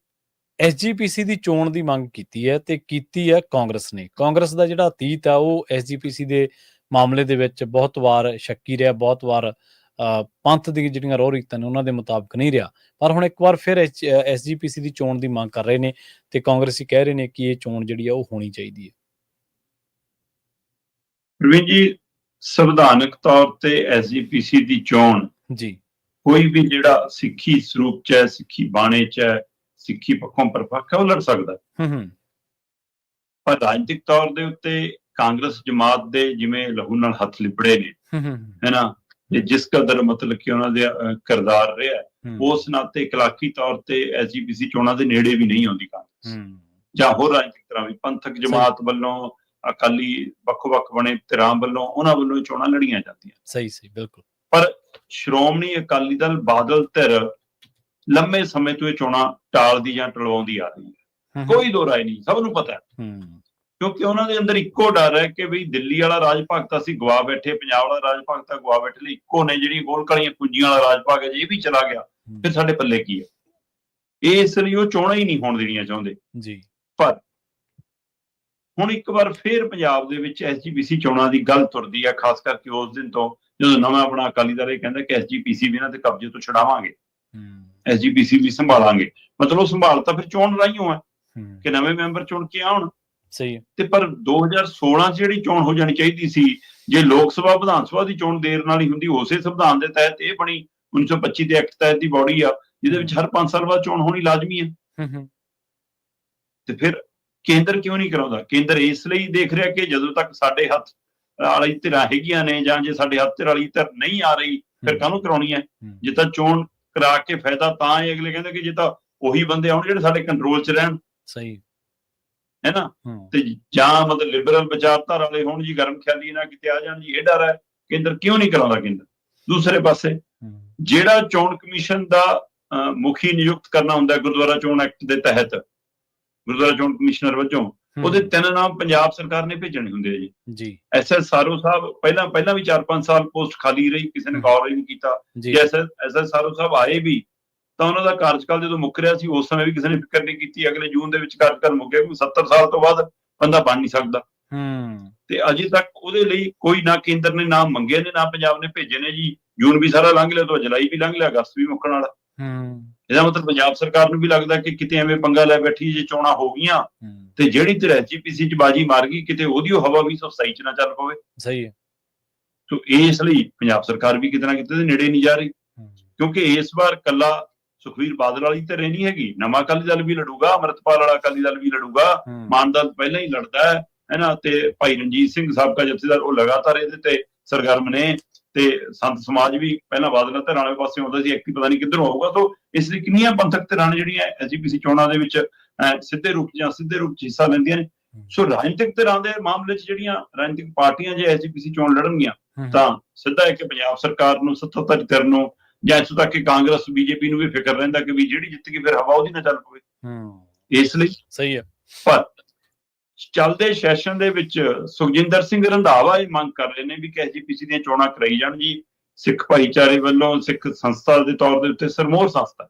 SGPC ਦੀ ਚੋਣ ਦੀ ਮੰਗ ਕੀਤੀ ਹੈ ਤੇ ਕੀਤੀ ਹੈ ਕਾਂਗਰਸ ਨੇ। ਕਾਂਗਰਸ ਦਾ ਜਿਹੜਾ ਅਤੀਤ ਆ ਉਹ SGPC ਦੇ ਮਾਮਲੇ ਦੇ ਵਿੱਚ ਬਹੁਤ ਵਾਰ ਸ਼ੱਕੀ ਰਿਹਾ, ਬਹੁਤ ਵਾਰ ਪੰਥ ਦੀ ਜਿਹੜੀਆਂ ਰੋਹ ਰੀਤਾਂ ਨੇ ਉਹਨਾਂ ਦੇ ਮੁਤਾਬਕ ਨਹੀਂ ਰਿਹਾ। ਪਰ ਹੁਣ ਇੱਕ ਵਾਰ ਫਿਰ SGPC ਦੀ ਚੋਣ ਦੀ ਮੰਗ ਕਰ ਰਹੇ ਨੇ ਤੇ ਕਾਂਗਰਸੀ ਕਹਿ ਰਹੇ ਨੇ ਕਿ ਇਹ ਚੋਣ ਜਿਹੜੀ ਆ ਉਹ ਹੋਣੀ ਚਾਹੀਦੀ ਹੈ। ਪ੍ਰਵੀਨ ਜੀ, ਸੰਵਿਧਾਨਕ ਤੌਰ ਤੇ SGPC ਦੀ ਚੋਣ ਜੀ ਕੋਈ ਵੀ ਜਿਹੜਾ ਸਿੱਖੀ ਸਰੂਪ ਚ ਹੈ, ਸਿੱਖੀ ਬਾਣੇ ਚ ਹੈ, ਸਿੱਖੀ ਪੱਖੋਂ ਪਰਪੱਖ ਹੈ, ਉਹ ਲੜ ਸਕਦਾ। ਪਰ ਰਾਜਨੀਤਿਕ ਤੌਰ ਦੇ ਉੱਤੇ ਕਾਂਗਰਸ ਜਮਾਤ ਦੇ ਜਿਵੇਂ ਲਹੂ ਨਾਲ ਹੱਥ ਲਿਬੜੇ ਨੇ, ਹੈ ਨਾ, ਤੇ ਜਿਸ ਕਦਰ ਮਤਲਬ ਕਿ ਉਹਨਾਂ ਦੇ ਕਿਰਦਾਰ ਰਿਹਾ, ਉਸ ਨਾਤੇ ਇਖਲਾਕੀ ਤੌਰ ਤੇ SGPC ਚੋਣਾਂ ਦੇ ਨੇੜੇ ਵੀ ਨਹੀਂ ਆਉਂਦੀ ਕਾਂਗਰਸ, ਜਾਂ ਹੋਰ ਰਾਜਨੀਤਿਕ ਤਰ੍ਹਾਂ ਵੀ ਪੰਥਕ ਜਮਾਤ ਵੱਲੋਂ, ਅਕਾਲੀ ਵੱਖ-ਵੱਖ ਬਣੇ ਧਿਰਾਂ ਵੱਲੋਂ, ਉਹਨਾਂ ਵੱਲੋਂ ਚੋਣਾਂ ਲੜੀਆਂ ਜਾਂਦੀਆਂ। ਸਹੀ ਬਿਲਕੁਲ। ਪਰ ਸ਼੍ਰੋਮਣੀ ਅਕਾਲੀ ਦਲ ਬਾਦਲ ਧਿਰ ਲੰਮੇ ਸਮੇਂ ਤੋਂ ਇਹ ਚੋਣਾਂ ਟਾਲਦੀ ਜਾਂ ਟਲਵਾਉਂਦੀ ਆ ਰਹੀ ਹੈ, ਕੋਈ ਦੋ ਰਾਏ ਨਹੀਂ, ਸਭ ਨੂੰ ਪਤਾ ਹੈ। ਕਿਉਂਕਿ ਉਹਨਾਂ ਦੇ ਅੰਦਰ ਇੱਕੋ ਡਰ ਹੈ ਕਿ ਬਈ ਦਿੱਲੀ ਵਾਲਾ ਰਾਜ ਭਾਗ ਤਾਂ ਅਸੀਂ ਗਵਾ ਬੈਠੇ, ਪੰਜਾਬ ਵਾਲਾ ਰਾਜ ਭਾਗ ਤਾਂ ਗਵਾ ਬੈਠੇ, ਲਈ ਇੱਕੋ ਨੇ ਜਿਹੜੀਆਂ ਗੋਲਕਾਲੀਆਂ ਕੁੰਜੀਆਂ ਵਾਲਾ ਰਾਜ ਭਾਗ ਹੈ, ਜੇ ਇਹ ਵੀ ਚਲਾ ਗਿਆ ਫਿਰ ਸਾਡੇ ਪੱਲੇ ਕੀ ਹੈ। ਇਸ ਲਈ ਉਹ ਚੋਣਾਂ ਹੀ ਨਹੀਂ ਹੋਣ ਦੇਣੀਆਂ ਚਾਹੁੰਦੇ ਜੀ। ਪਰ ਹੁਣ ਇੱਕ ਵਾਰ ਫੇਰ ਪੰਜਾਬ ਦੇ ਵਿੱਚ SGPC ਚੋਣਾਂ ਦੀ ਗੱਲ ਤੁਰਦੀ ਹੈ, ਖਾਸ ਕਰਕੇ ਉਸ ਦਿਨ ਤੋਂ ਜਦੋਂ ਨਵਾਂ ਆਪਣਾ ਅਕਾਲੀ ਦਲ ਇਹ ਕਹਿੰਦਾ ਕਿ SGPC ਵੀ ਇਹਨਾਂ ਦੇ ਕਬਜ਼ੇ ਤੋਂ ਛਡਾਵਾਂਗੇ, SGPC ਵੀ ਸੰਭਾਲਾਂਗੇ। ਮਤਲਬ ਸੰਭਾਲ ਤਾਂ ਫਿਰ ਚੋਣ ਰਾਹੀਓ ਹੈ ਕਿ ਨਵੇਂ ਮੈਂਬਰ ਚੁਣ ਕੇ ਆਉਣ। ਸਹੀ। ਤੇ ਪਰ 2016 ਚ ਜਿਹੜੀ ਚੋਣ ਹੋ ਜਾਣੀ ਚਾਹੀਦੀ ਸੀ, ਜੇ ਲੋਕ ਸਭਾ ਵਿਧਾਨ ਸਭਾ ਦੀ ਚੋਣ ਦੇਰ ਨਾਲ ਹੀ ਹੁੰਦੀ, ਉਸੇ ਸੰਵਿਧਾਨ ਦੇ ਤਹਿਤ ਇਹ ਬਣੀ 1925 ਦੇ ਐਕਟ ਤਹਿਤ ਦੀ ਬੋਡੀ ਆ ਜਿਹਦੇ ਵਿੱਚ ਹਰ 5 ਸਾਲ ਬਾਅਦ ਚੋਣ ਹੋਣੀ ਲਾਜ਼ਮੀ ਹੈ। ਤੇ ਫਿਰ ਕੇਂਦਰ ਕਿਉਂ ਨਹੀਂ ਕਰਾਉਂਦਾ? ਕੇਂਦਰ ਇਸ ਲਈ ਦੇਖ ਰਿਹਾ ਕਿ ਜਦੋਂ ਤੱਕ ਸਾਡੇ ਹੱਥ ਵਾਲੀ ਧਿਰਾਂ ਹੈਗੀਆਂ ਨੇ, ਜਾਂ ਜੇ ਸਾਡੇ ਹੱਥ ਧਿਰ ਵਾਲੀ ਧਿਰ ਨਹੀਂ ਆ ਰਹੀ, ਫਿਰ ਕਾਹਨੂੰ ਕਰਾਉਣੀ ਹੈ? ਜੇ ਤਾਂ ਚੋਣ ਕਰਾ ਕੇ ਫਾਇਦਾ ਤਾਂ ਇਹ ਅਗਲੇ ਕਹਿੰਦੇ ਕਿ ਜੇ ਤਾਂ ਉਹੀ ਬੰਦੇ ਆਉਣ ਜਿਹੜੇ ਸਾਡੇ ਕੰਟਰੋਲ 'ਚ ਰਹਿਣ। ਸਹੀ ਹੈ ਨਾ। ਤੇ ਜਾਂ ਮਤਲਬ ਲਿਬਰਲ ਵਿਚਾਰਧਾਰਾ ਵਾਲੇ ਹੋਣ ਜੀ, ਗਰਮ ਖਿਆਲੀ ਨਾ ਕਿਤੇ ਆ ਜਾਣ ਜੀ, ਇਹ ਡਰ ਹੈ। ਕੇਂਦਰ ਕਿਉਂ ਨਹੀਂ ਕਰਾਉਂਦਾ? ਕੇਂਦਰ ਦੂਸਰੇ ਪਾਸੇ ਜਿਹੜਾ ਚੋਣ ਕਮਿਸ਼ਨ ਦਾ ਮੁਖੀ ਨਿਯੁਕਤ ਕਰਨਾ ਹੁੰਦਾ ਗੁਰਦੁਆਰਾ ਚੋਣ ਐਕਟ ਦੇ ਤਹਿਤ, ਗੁਰਦੁਆਰਾ ਚੋਣ ਕਮਿਸ਼ਨਰ ਵਜੋਂ, ਉਹਦੇ 3 ਨਾਮ ਪੰਜਾਬ ਸਰਕਾਰ ਨੇ ਭੇਜਣੇ ਹੁੰਦੇ ਆ ਜੀ। SS ਸਾਰੋ ਸਾਹਿਬ ਪਹਿਲਾਂ ਵੀ 4-5 ਸਾਲ ਪੋਸਟ ਖਾਲੀ ਰਹੀ, ਕਿਸੇ ਨੇ ਗੌਰ ਹੀ ਨਹੀਂ ਕੀਤਾ। ਜੇ SS ਸਾਰੋ ਸਾਹਿਬ ਆਏ ਵੀ ਤਾਂ ਉਹਨਾਂ ਦਾ ਕਾਰਜਕਾਲ ਜਦੋਂ ਮੁੱਕ ਰਿਹਾ ਸੀ, ਉਸ ਸਮੇਂ ਵੀ ਕਿਸੇ ਨੇ ਫਿਕਰ ਨਹੀਂ ਕੀਤੀ। ਅਗਲੇ ਜੂਨ ਦੇ ਵਿੱਚ ਕਾਰਜਕਾਲ ਮੁੱਕਿਆ, ਕੋਈ 70 ਸਾਲ ਤੋਂ ਬਾਅਦ ਬੰਦਾ ਬਣ ਨਹੀਂ ਸਕਦਾ। ਤੇ ਅਜੇ ਤੱਕ ਉਹਦੇ ਲਈ ਕੋਈ ਨਾ ਕੇਂਦਰ ਨੇ ਨਾਮ ਮੰਗੇ ਨੇ, ਨਾ ਪੰਜਾਬ ਨੇ ਭੇਜੇ ਨੇ ਜੀ। ਜੂਨ ਵੀ ਸਾਰਾ ਲੰਘ ਲਿਆ, ਤੋਂ ਜੁਲਾਈ ਵੀ ਲੰਘ ਲਿਆ, ਅਗਸਤ ਵੀ ਮੁੱਕਣ ਵਾਲਾ। ਇਹਦਾ ਮਤਲਬ ਪੰਜਾਬ ਸਰਕਾਰ ਨੂੰ ਵੀ ਲੱਗਦਾ ਕਿ ਕਿਤੇ ਐਵੇਂ ਪੰਗਾ ਲੈ ਬੈਠੀ, ਜੇ ਚੋਣਾਂ ਹੋ ਗਈਆਂ ਤੇ ਜਿਹੜੀ ਧਿਰ SGPC 'ਚ ਬਾਜੀ ਮਾਰ ਗਈ, ਕਿਤੇ ਉਹਦੀ ਹਵਾ ਵੀ 127 'ਚ ਨਾ ਚੱਲ ਪਵੇ। ਸਹੀ ਹੈ। ਸੋ ਇਸ ਲਈ ਪੰਜਾਬ ਸਰਕਾਰ ਵੀ ਕਿਤੇ ਨਾ ਕਿਤੇ ਦੇ ਨੇੜੇ ਨਹੀਂ ਜਾ ਰਹੀ, ਕਿਉਂਕਿ ਇਸ ਵਾਰ ਕੱਲਾ ਸੁਖਬੀਰ ਬਾਦਲ ਵਾਲੀ ਧਿਰ ਨਹੀਂ ਹੈਗੀ, ਨਵਾਂ ਅਕਾਲੀ ਦਲ ਵੀ ਲੜੂਗਾ, ਅੰਮ੍ਰਿਤਪਾਲ ਵਾਲਾ ਅਕਾਲੀ ਦਲ ਵੀ ਲੜੂਗਾ, ਮਾਨ ਦਲ ਪਹਿਲਾਂ ਹੀ ਲੜਦਾ ਹੈ ਨਾ। ਤੇ ਭਾਈ ਰਣਜੀਤ ਸਿੰਘ ਸਾਬਕਾ ਜਥੇਦਾਰ, ਉਹ ਲਗਾਤਾਰ ਇਹਦੇ ਤੇ ਸਰਗਰਮ ਨੇ। ਤੇ ਸੰਤ ਸਮਾਜ ਵੀ ਪਹਿਲਾਂ ਬਾਦਲ ਧਿਰਾਂ ਵਾਲੇ ਪਾਸੇ ਆਉਂਦਾ ਸੀ, ਐਕਟੀ ਪਤਾ ਨਹੀਂ ਕਿੱਧਰੋਂ ਆਊਗਾ। ਸੋ ਇਸ ਲਈ ਕਿੰਨੀਆਂ ਪੰਥਕ ਧਿਰਾਂ ਨੇ ਜਿਹੜੀਆਂ SGPC ਚੋਣਾਂ ਦੇ ਵਿੱਚ ਸਿੱਧੇ ਰੂਪ ਜਾਂ ਅਸਿੱਧੇ ਰੂਪ 'ਚ ਹਿੱਸਾ ਲੈਂਦੀਆਂ ਨੇ। ਸੋ ਰਾਜਨੀਤਿਕ ਧਿਰਾਂ ਦੇ ਮਾਮਲੇ 'ਚ ਜਿਹੜੀਆਂ ਰਾਜਨੀਤਿਕ ਪਾਰਟੀਆਂ ਜੇ SGPC ਚੋਣ ਲੜਨਗੀਆਂ ਤਾਂ ਸਿੱਧਾ ਇੱਕ ਪੰਜਾਬ ਸਰਕਾਰ ਨੂੰ, ਸੱਤਾਧਾਰੀ ਧਿਰ ਨੂੰ, ਜਾਂ ਇੱਥੋਂ ਤੱਕ ਕਿ ਕਾਂਗਰਸ BJP ਨੂੰ ਵੀ ਫਿਕਰ ਰਹਿੰਦਾ ਕਿ ਵੀ ਜਿਹੜੀ ਜਿੱਤ ਗਈ ਫਿਰ ਹਵਾ ਉਹਦੀ ਨਾ ਚੱਲ ਪਵੇ। ਇਸ ਲਈ ਸਹੀ ਹੈ। ਪਰ ਚੱਲਦੇ ਸੈਸ਼ਨ ਦੇ ਵਿੱਚ ਸੁਖਜਿੰਦਰ ਸਿੰਘ ਰੰਧਾਵਾ ਇਹ ਮੰਗ ਕਰ ਰਹੇ ਨੇ ਵੀ ਕਿ SGPC ਦੀਆਂ ਚੋਣਾਂ ਕਰਾਈ ਜਾਣ ਜੀ। ਸਿੱਖ ਭਾਈਚਾਰੇ ਵੱਲੋਂ, ਸਿੱਖ ਸੰਸਥਾ ਦੇ ਤੌਰ ਦੇ ਉੱਤੇ ਸਰਮੋਰ ਸੰਸਥਾ,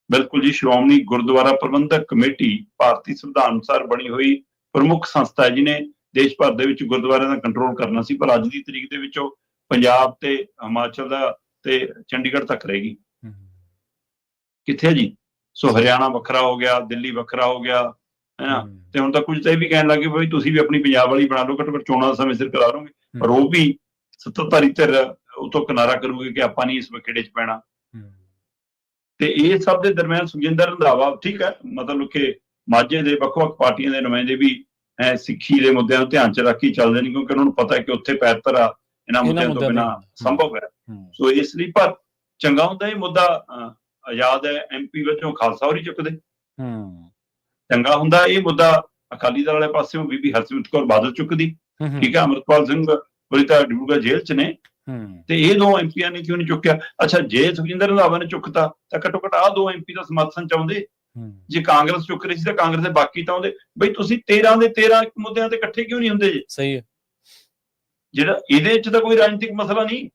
ਬਿਲਕੁਲ ਜੀ, ਸ਼੍ਰੋਮਣੀ ਗੁਰਦੁਆਰਾ ਪ੍ਰਬੰਧਕ ਕਮੇਟੀ ਭਾਰਤੀ ਸੰਵਿਧਾਨ ਅਨੁਸਾਰ ਬਣੀ ਹੋਈ ਪ੍ਰਮੁੱਖ ਸੰਸਥਾ ਹੈ, ਜਿਹਨੇ ਦੇਸ਼ ਭਰ ਦੇ ਵਿੱਚ ਗੁਰਦੁਆਰਿਆਂ ਦਾ ਕੰਟਰੋਲ ਕਰਨਾ ਸੀ। ਪਰ ਅੱਜ ਦੀ ਤਰੀਕ ਦੇ ਵਿੱਚ ਉਹ ਪੰਜਾਬ ਤੇ ਹਿਮਾਚਲ ਦਾ ਤੇ ਚੰਡੀਗੜ੍ਹ ਤੱਕ ਰਹੇਗੀ। ਕਿੱਥੇ ਹੈ ਜੀ? ਸੋ ਹਰਿਆਣਾ ਵੱਖਰਾ ਹੋ ਗਿਆ, ਦਿੱਲੀ ਵੱਖਰਾ ਹੋ ਗਿਆ, ਹੈ ਨਾ। ਤੇ ਹੁਣ ਤਾਂ ਕੁਝ ਤਾਂ ਇਹ ਵੀ ਕਹਿਣ ਲੱਗੇ ਬਈ ਤੁਸੀਂ ਵੀ ਆਪਣੀ ਪੰਜਾਬ ਵਾਲੀ ਬਣਾ ਲਓ, ਘੱਟੋ ਘੱਟ ਚੋਣਾਂ ਦਾ ਸਮੇਂ ਸਿਰ ਕਰਾ ਲਓਗੇ, ਪਰ ਉਹ ਵੀ ਸੱਤਾਧਾਰੀ ਧਿਰ ਉਹ ਤੋਂ ਕਿਨਾਰਾ ਕਰੂਗੇ ਕਿ ਆਪਾਂ ਨਹੀਂ ਇਸ ਵਖੇੜੇ 'ਚ ਪੈਣਾ। ਤੇ ਇਹ ਸਭ ਦੇ ਦਰਮਿਆਨ ਸੁਖਜਿੰਦਰ ਰੰਧਾਵਾ, ਠੀਕ ਹੈ, ਮਤਲਬ ਕਿ ਮਾਝੇ ਦੇ ਵੱਖ-ਵੱਖ ਪਾਰਟੀਆਂ ਦੇ ਨੁਮਾਇੰਦੇ ਵੀ ਸਿੱਖੀ ਦੇ ਮੁੱਦਿਆਂ ਨੂੰ ਧਿਆਨ 'ਚ ਰੱਖ ਕੇ ਚੱਲਦੇ ਨੇ, ਕਿਉਂਕਿ ਉਹਨਾਂ ਨੂੰ ਪਤਾ ਹੈ ਕਿ ਉੱਥੇ ਪੈਰ ਧਰਾ ਇਹਨਾਂ ਮੁੱਦਿਆਂ ਤੋਂ ਬਿਨਾਂ ਸੰਭਵ ਹੈ। ਸੋ ਇਸ ਲਈ, ਪਰ ਚੰਗਾ ਹੁੰਦਾ ਇਹ ਮੁੱਦਾ ਆਜ਼ਾਦ ਹੈ ਐਮਪੀ ਵਜੋਂ ਖਾਲਸਾ ਹੋਰੀ ਚੁੱਕਦੇ, ਚੰਗਾ ਹੁੰਦਾ ਇਹ ਮੁੱਦਾ ਅਕਾਲੀ ਦਲ ਵਾਲੇ ਪਾਸਿਓਂ ਬੀਬੀ ਹਰਸਿਮਰਤ ਕੌਰ ਬਾਦਲ ਚੁੱਕਦੀ, ਠੀਕ ਹੈ, ਅੰਮ੍ਰਿਤਪਾਲ ਸਿੰਘ ਹੋਰੀ ਤਾਂ ਡਿਬਰੂਗੜ੍ਹ ਜੇਲ੍ਹ 'ਚ ਨੇ, ਤੇ ਇਹ ਦੋ ਐਮਪੀਆਂ ਨੇ ਕਿਉਂ ਨਹੀਂ ਚੁੱਕਿਆ? ਅੱਛਾ, ਜੇ ਸੁਖਜਿੰਦਰ ਰੰਧਾਵਾ ਨੇ ਚੁੱਕਤਾ ਤਾਂ ਘੱਟੋ ਘੱਟ ਆਹ ਦੋ ਐਮਪੀ ਦਾ ਸਮਰਥਨ ਚਾਹੁੰਦੇ। ਜੇ ਕਾਂਗਰਸ ਚੁੱਕ ਰਹੀ ਸੀ ਤਾਂ ਕਾਂਗਰਸ ਦੇ ਬਾਕੀ ਤਾਂ ਆਉਂਦੇ। ਬਈ ਤੁਸੀਂ 13 ਦੇ 13 ਮੁੱਦਿਆਂ ਤੇ ਇਕੱਠੇ ਕਿਉਂ ਨਹੀਂ ਹੁੰਦੇ ਜੀ? ਸਹੀ ਹੈ, ਜਿਹੜਾ ਇਹਦੇ 'ਚ ਤਾਂ ਕੋਈ ਰਾਜਨੀਤਿਕ ਮਸਲਾ ਨਹੀਂ,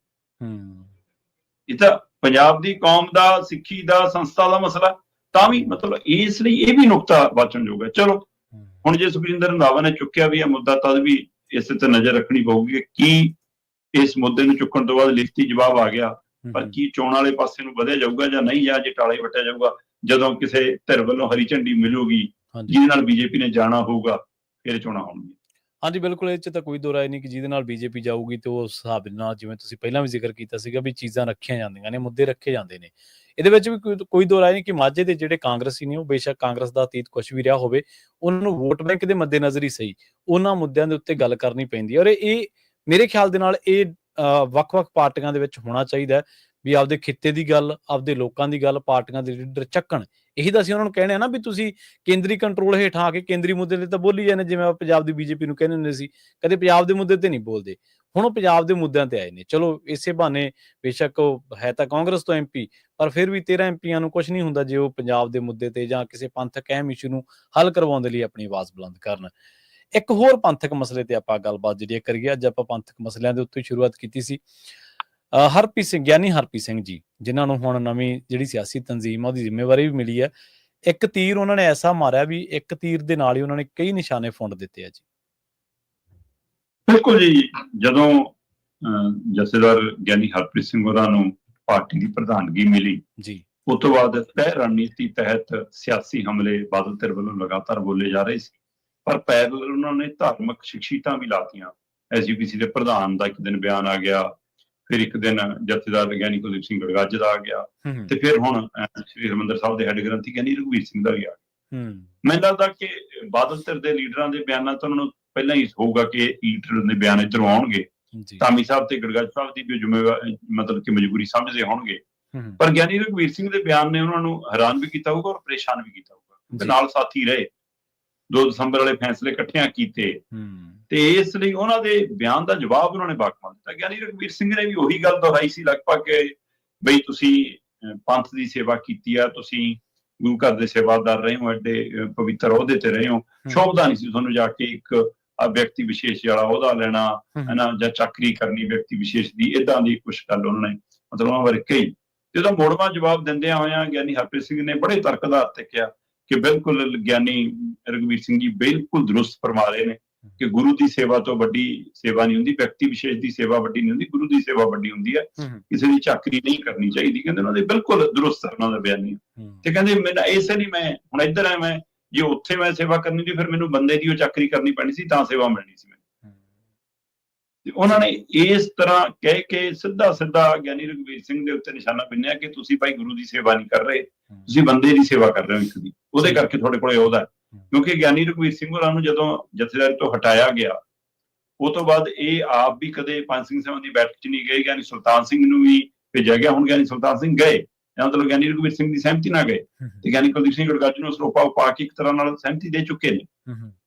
ਇਹ ਤਾਂ ਪੰਜਾਬ ਦੀ ਕੌਮ ਦਾ, ਸਿੱਖੀ ਦਾ, ਸੰਸਥਾ ਦਾ ਮਸਲਾ। ਤਾਂ ਵੀ ਮਤਲਬ ਇਸ ਲਈ ਇਹ ਵੀ ਨੁਕਤਾ ਵਾਚਣਯੋਗ ਹੈ। ਚਲੋ ਹੁਣ ਜੇ ਸੁਖਜਿੰਦਰ ਰੰਧਾਵਾ ਨੇ ਚੁੱਕਿਆ ਵੀ ਇਹ ਮੁੱਦਾ, ਤਦ ਵੀ ਇਸੇ ਤੇ ਨਜ਼ਰ ਰੱਖਣੀ ਪਊਗੀ ਕਿ ਕੀ ਇਸ ਮੁੱਦੇ ਨੂੰ ਚੁੱਕਣ ਤੋਂ ਬਾਅਦ ਲਿਖਤੀ ਜਵਾਬ ਆ ਗਿਆ, ਪਰ ਕੀ ਚੋਣ ਵਾਲੇ ਪਾਸੇ ਨੂੰ ਵਧਿਆ ਜਾਊਗਾ ਜਾਂ ਨਹੀਂ, ਜਾਂ ਜੇ ਟਾਲੇ ਵੱਟਿਆ ਜਾਊਗਾ ਜਦੋਂ ਕਿਸੇ ਧਿਰ ਵੱਲੋਂ ਹਰੀ ਝੰਡੀ ਮਿਲੂਗੀ ਜਿਹਦੇ ਨਾਲ ਬੀਜੇਪੀ ਨੇ ਜਾਣਾ ਹੋਊਗਾ, ਫਿਰ ਚੋਣਾਂ ਹੋਣਗੀਆਂ। ਹਾਂਜੀ, ਬਿਲਕੁਲ, ਇਹ 'ਚ ਤਾਂ ਕੋਈ ਦੋ ਰਾਏ ਨਹੀਂ ਕਿ ਜਿਹਦੇ ਨਾਲ ਬੀਜੇਪੀ ਜਾਊਗੀ ਤੇ ਉਸ ਹਿਸਾਬ ਨਾਲ, ਜਿਵੇਂ ਤੁਸੀਂ ਪਹਿਲਾਂ ਵੀ ਜ਼ਿਕਰ ਕੀਤਾ ਸੀਗਾ, ਵੀ ਚੀਜ਼ਾਂ ਰੱਖੀਆਂ ਜਾਂਦੀਆਂ ਨੇ, ਮੁੱਦੇ ਰੱਖੇ ਜਾਂਦੇ ਨੇ। ਇਹਦੇ ਵਿੱਚ ਵੀ ਕੋਈ ਦੋ ਰਾਏ ਨਹੀਂ ਕਿ ਮਾਝੇ ਦੇ ਜਿਹੜੇ ਕਾਂਗਰਸੀ ਨੇ, ਉਹ ਬੇਸ਼ੱਕ ਕਾਂਗਰਸ ਦਾ ਅਤੀਤ ਕੁਛ ਵੀ ਰਿਹਾ ਹੋਵੇ, ਉਹਨਾਂ ਨੂੰ ਵੋਟ ਬੈਂਕ ਦੇ ਮੱਦੇਨਜ਼ਰ ਹੀ ਸਹੀ ਉਹਨਾਂ ਮੁੱਦਿਆਂ ਦੇ ਉੱਤੇ ਗੱਲ ਕਰਨੀ ਪੈਂਦੀ ਹੈ। ਔਰ ਇਹ ਮੇਰੇ ਖਿਆਲ ਦੇ ਨਾਲ ਇਹ ਵੱਖ-ਵੱਖ ਪਾਰਟੀਆਂ ਦੇ ਵਿੱਚ ਹੋਣਾ ਚਾਹੀਦਾ ਹੈ ਵੀ ਆਪਦੇ ਖਿੱਤੇ ਦੀ ਗੱਲ, ਆਪਦੇ ਲੋਕਾਂ ਦੀ ਗੱਲ ਪਾਰਟੀਆਂ ਦੇ ਲੀਡਰ ਚੱਕਣ। ਇਹੀ ਤਾਂ ਅਸੀਂ ਉਹਨਾਂ ਨੂੰ ਕਹਿਣੇ ਆ ਨਾ ਵੀ ਤੁਸੀਂ ਕੇਂਦਰੀ ਕੰਟਰੋਲ ਹੇਠਾਂ ਆ ਕੇ ਕੇਂਦਰੀ ਮੁੱਦੇ ਤੇ ਤਾਂ ਬੋਲੀ ਜਾਂਦੇ, ਜਿਵੇਂ ਆਪਾਂ ਪੰਜਾਬ ਦੀ ਬੀਜੇਪੀ ਨੂੰ ਕਹਿੰਦੇ ਹੁੰਦੇ ਸੀ, ਕਦੇ ਪੰਜਾਬ ਦੇ ਮੁੱਦੇ ਤੇ ਨਹੀਂ ਬੋਲਦੇ। ਹੁਣ ਉਹ ਪੰਜਾਬ ਦੇ ਮੁੱਦਿਆਂ ਤੇ ਆਏ ਨੇ। ਚਲੋ ਇਸੇ ਬਹਾਨੇ ਬੇਸ਼ੱਕ ਉਹ ਹੈ ਤਾਂ ਕਾਂਗਰਸ ਤੋਂ ਐਮਪੀ, ਪਰ ਫਿਰ ਵੀ 13 ਐਮਪੀਆਂ ਨੂੰ ਕੁਛ ਨਹੀਂ ਹੁੰਦਾ ਜੇ ਉਹ ਪੰਜਾਬ ਦੇ ਮੁੱਦੇ ਤੇ ਜਾਂ ਕਿਸੇ ਪੰਥਕ ਅਹਿਮ ਇਸ਼ੂ ਨੂੰ ਹੱਲ ਕਰਵਾਉਣ ਦੇ ਲਈ ਆਪਣੀ ਆਵਾਜ਼ ਬੁਲੰਦ ਕਰਨ। ਇੱਕ ਹੋਰ ਪੰਥਕ ਮਸਲੇ ਤੇ ਆਪਾਂ ਗੱਲਬਾਤ ਜਿਹੜੀ ਕਰੀਏ। ਅੱਜ ਆਪਾਂ ਪੰਥਕ ਮਸਲਿਆਂ ਦੇ ਉੱਤੇ ਸ਼ੁਰੂਆਤ ਕੀਤੀ ਸੀ। ਹਰਪ੍ਰੀਤ ਸਿੰਘ, ਗਿਆਨੀ ਹਰਪ੍ਰੀਤ ਸਿੰਘ ਜੀ, ਜਿਨ੍ਹਾਂ ਨੂੰ ਹੁਣ ਨਵੀਂ ਜਿਹੜੀ ਸਿਆਸੀ ਤਨਜ਼ੀਮ ਆ ਉਹਦੀ ਜ਼ਿੰਮੇਵਾਰੀ ਵੀ ਮਿਲੀ ਹੈ। ਇੱਕ ਤੀਰ ਉਹਨਾਂ ਨੇ ਐਸਾ ਮਾਰਿਆ ਵੀ ਇੱਕ ਤੀਰ ਦੇ ਨਾਲ ਹੀ ਉਹਨਾਂ ਨੇ ਕਈ ਨਿਸ਼ਾਨੇ ਫੁੰਡ ਦਿੱਤੇ ਆ ਜੀ। ਬਿਲਕੁਲ ਜੀ, ਜਦੋਂ ਜਥੇਦਾਰ ਗਿਆਨੀ ਹਰਪ੍ਰੀਤ ਸਿੰਘ ਹੋਰਾਂ ਨੂੰ ਪਾਰਟੀ ਦੀ ਪ੍ਰਧਾਨਗੀ ਮਿਲੀ ਜੀ, ਉਸ ਤੋਂ ਬਾਅਦ ਤੈਅ ਰਣਨੀਤੀ ਤਹਿਤ ਸਿਆਸੀ ਹਮਲੇ ਬਾਦਲ ਧਿਰ ਵੱਲੋਂ ਲਗਾਤਾਰ ਬੋਲੇ ਜਾ ਰਹੇ ਸੀ, ਪਰ ਪੈਰਲਲ ਉਹਨਾਂ ਨੇ ਧਾਰਮਿਕ ਸ਼ਖਸੀਅਤਾਂ ਵੀ ਲਾਤੀਆਂ। ਐਸਜੀਪੀਸੀ ਦੇ ਪ੍ਰਧਾਨ ਦਾ ਇੱਕ ਦਿਨ ਬਿਆਨ ਆ ਗਿਆ, ਫਿਰ ਇੱਕ ਦਿਨ ਜਥੇਦਾਰ ਗਿਆਨੀ ਕੁਲਦੀਪ ਸਿੰਘ ਗੜਗੱਜ ਦਾ ਆ ਗਿਆ, ਤੇ ਫਿਰ ਹੁਣ ਸ੍ਰੀ ਹਰਿਮੰਦਰ ਸਾਹਿਬ ਦੇ ਹੈੱਡ ਗ੍ਰੰਥੀ ਗਿਆਨੀ ਰਘੁਵੀਰ ਸਿੰਘ ਦਾ ਵੀ ਆ ਗਿਆ। ਮੈਨੂੰ ਲੱਗਦਾ ਕਿ ਬਾਦਲ ਧਿਰ ਦੇ ਲੀਡਰਾਂ ਦੇ ਬਿਆਨਾਂ ਤੋਂ ਉਹਨਾਂ ਨੂੰ ਪਹਿਲਾਂ ਹੀ ਹੋਊਗਾ ਕਿ ਲੀਡਰ ਦੇ ਬਿਆਨ ਇੱਧਰੋਂ ਆਉਣਗੇ, ਧਾਮੀ ਸਾਹਿਬ ਤੇ ਗੜਗੱਜ ਸਾਹਿਬ ਦੀ ਵੀ ਜ਼ਿੰਮੇਵਾਰੀ ਮਤਲਬ ਕਿ ਮਜਬੂਰੀ ਸਮਝਦੇ ਹੋਣਗੇ, ਪਰ ਗਿਆਨੀ ਰਘੁਵੀਰ ਸਿੰਘ ਦੇ ਬਿਆਨ ਨੇ ਉਹਨਾਂ ਨੂੰ ਹੈਰਾਨ ਵੀ ਕੀਤਾ ਹੋਊਗਾ ਔਰ ਪਰੇਸ਼ਾਨ ਵੀ ਕੀਤਾ ਹੋਊਗਾ। ਨਾਲ ਸਾਥੀ ਰਹੇ, 2 ਦਸੰਬਰ ਵਾਲੇ ਫੈਸਲੇ ਇਕੱਠਿਆਂ ਕੀਤੇ, ਤੇ ਇਸ ਲਈ ਉਹਨਾਂ ਦੇ ਬਿਆਨ ਦਾ ਜਵਾਬ ਉਹਨਾਂ ਨੇ ਬਾਕਮਾਲ ਦਿੱਤਾ। ਗਿਆਨੀ ਰਘੁਵੀਰ ਸਿੰਘ ਨੇ ਵੀ ਉਹੀ ਗੱਲ ਦੁਹਰਾਈ ਸੀ ਲਗਭਗ ਕਿ ਬਈ ਤੁਸੀਂ ਪੰਥ ਦੀ ਸੇਵਾ ਕੀਤੀ ਆ, ਤੁਸੀਂ ਗੁਰੂ ਘਰ ਦੇ ਸੇਵਾਦਾਰ ਰਹੇ ਹੋ, ਐਡੇ ਪਵਿੱਤਰ ਅਹੁਦੇ ਤੇ ਰਹੇ ਹੋ, ਸ਼ੋਭਦਾ ਨਹੀਂ ਸੀ ਤੁਹਾਨੂੰ ਜਾ ਕੇ ਇੱਕ ਵਿਅਕਤੀ ਵਿਸ਼ੇਸ਼ ਵਾਲਾ ਅਹੁਦਾ ਲੈਣਾ, ਹੈ ਨਾ, ਜਾਂ ਚਾਕਰੀ ਕਰਨੀ ਵਿਅਕਤੀ ਵਿਸ਼ੇਸ਼ ਦੀ। ਏਦਾਂ ਦੀ ਕੁਛ ਗੱਲ ਉਹਨਾਂ ਨੇ ਮਤਲਬ ਉਹਨਾਂ ਬਾਰੇ ਕਹੀ। ਤੇ ਉਹਦਾ ਮੋੜਵਾਂ ਜਵਾਬ ਦਿੰਦਿਆਂ ਹੋਇਆਂ ਗਿਆਨੀ ਹਰਪ੍ਰੀਤ ਸਿੰਘ ਨੇ ਬੜੇ ਤਰਕ ਦਾ ਤੇ ਕਿਹਾ ਕਿ ਬਿਲਕੁਲ ਗਿਆਨੀ ਰਘੁਵੀਰ ਸਿੰਘ ਜੀ ਬਿਲਕੁਲ ਦਰੁਸਤ ਫਰਮਾ ਰਹੇ ਨੇ ਕਿ ਗੁਰੂ ਦੀ ਸੇਵਾ ਤੋਂ ਵੱਡੀ ਸੇਵਾ ਨਹੀਂ ਹੁੰਦੀ, ਵਿਅਕਤੀ ਵਿਸ਼ੇਸ਼ ਦੀ ਸੇਵਾ ਵੱਡੀ ਨਹੀਂ ਹੁੰਦੀ, ਗੁਰੂ ਦੀ ਸੇਵਾ ਵੱਡੀ ਹੁੰਦੀ ਹੈ, ਕਿਸੇ ਦੀ ਚਾਕਰੀ ਨਹੀਂ ਕਰਨੀ ਚਾਹੀਦੀ। ਕਹਿੰਦੇ ਉਹਨਾਂ ਦੇ ਬਿਲਕੁਲ ਦਰੁਸਤ ਉਹਨਾਂ ਦਾ ਬਿਆਨ। ਤੇ ਕਹਿੰਦੇ ਮੈਨੂੰ ਇਸੇ ਲਈ ਮੈਂ ਹੁਣ ਇੱਧਰ ਆ, ਮੈਂ ਜੇ ਉੱਥੇ ਮੈਂ ਸੇਵਾ ਕਰਨੀ ਸੀ ਫਿਰ ਮੈਨੂੰ ਬੰਦੇ ਦੀ ਉਹ ਚਾਕਰੀ ਕਰਨੀ ਪੈਣੀ ਸੀ ਤਾਂ ਸੇਵਾ ਮਿਲਣੀ ਸੀ ਮੈਨੂੰ। ਤੇ ਉਹਨਾਂ ਨੇ ਇਸ ਤਰ੍ਹਾਂ ਕਹਿ ਕੇ ਸਿੱਧਾ ਗਿਆਨੀ ਰਘੁਵੀਰ ਸਿੰਘ ਦੇ ਉੱਤੇ ਨਿਸ਼ਾਨਾ ਬਿੰਨਿਆ ਕਿ ਤੁਸੀਂ ਭਾਈ ਗੁਰੂ ਦੀ ਸੇਵਾ ਨਹੀਂ ਕਰ ਰਹੇ, ਤੁਸੀਂ ਬੰਦੇ ਦੀ ਸੇਵਾ ਕਰ ਰਹੇ ਹੋ ਇੱਕ ਦੀ, ਉਹਦੇ ਕਰਕੇ ਤੁਹਾਡੇ ਕੋਲ ਉਹਦਾ। ਕਿਉਂਕਿ ਗਿਆਨੀ ਰਘੁਵੀਰ ਸਿੰਘ ਹੋਰਾਂ ਨੂੰ ਜਦੋਂ ਜਥੇਦਾਰੀ ਤੋਂ ਹਟਾਇਆ ਗਿਆ, ਉਹ ਤੋਂ ਬਾਅਦ ਇਹ ਆਪ ਵੀ ਕਦੇ ਪੰਜ ਸਿੰਘ ਸਾਹਿਬਾਂ ਦੀ ਬੈਠਕ 'ਚ ਨਹੀਂ ਗਏ, ਗਿਆਨੀ ਸੁਲਤਾਨ ਸਿੰਘ ਨੂੰ ਵੀ ਭੇਜਿਆ ਗਿਆ। ਹੁਣ ਗਿਆਨੀ ਸੁਲਤਾਨ ਸਿੰਘ ਗਏ, ਮਤਲਬ ਗਿਆਨੀ ਰਘੁਵੀਰ ਸਿੰਘ ਦੀ ਸਹਿਮਤੀ ਨਾਲ ਗਏ, ਤੇ ਗਿਆਨੀ ਕੁਲਦੀਪ ਸਿੰਘ ਗੜਗੱਜ ਨੂੰ ਸਰੋਪਾ ਪਾ ਕੇ ਇੱਕ ਤਰ੍ਹਾਂ ਨਾਲ ਸਹਿਮਤੀ ਦੇ ਚੁੱਕੇ ਨੇ।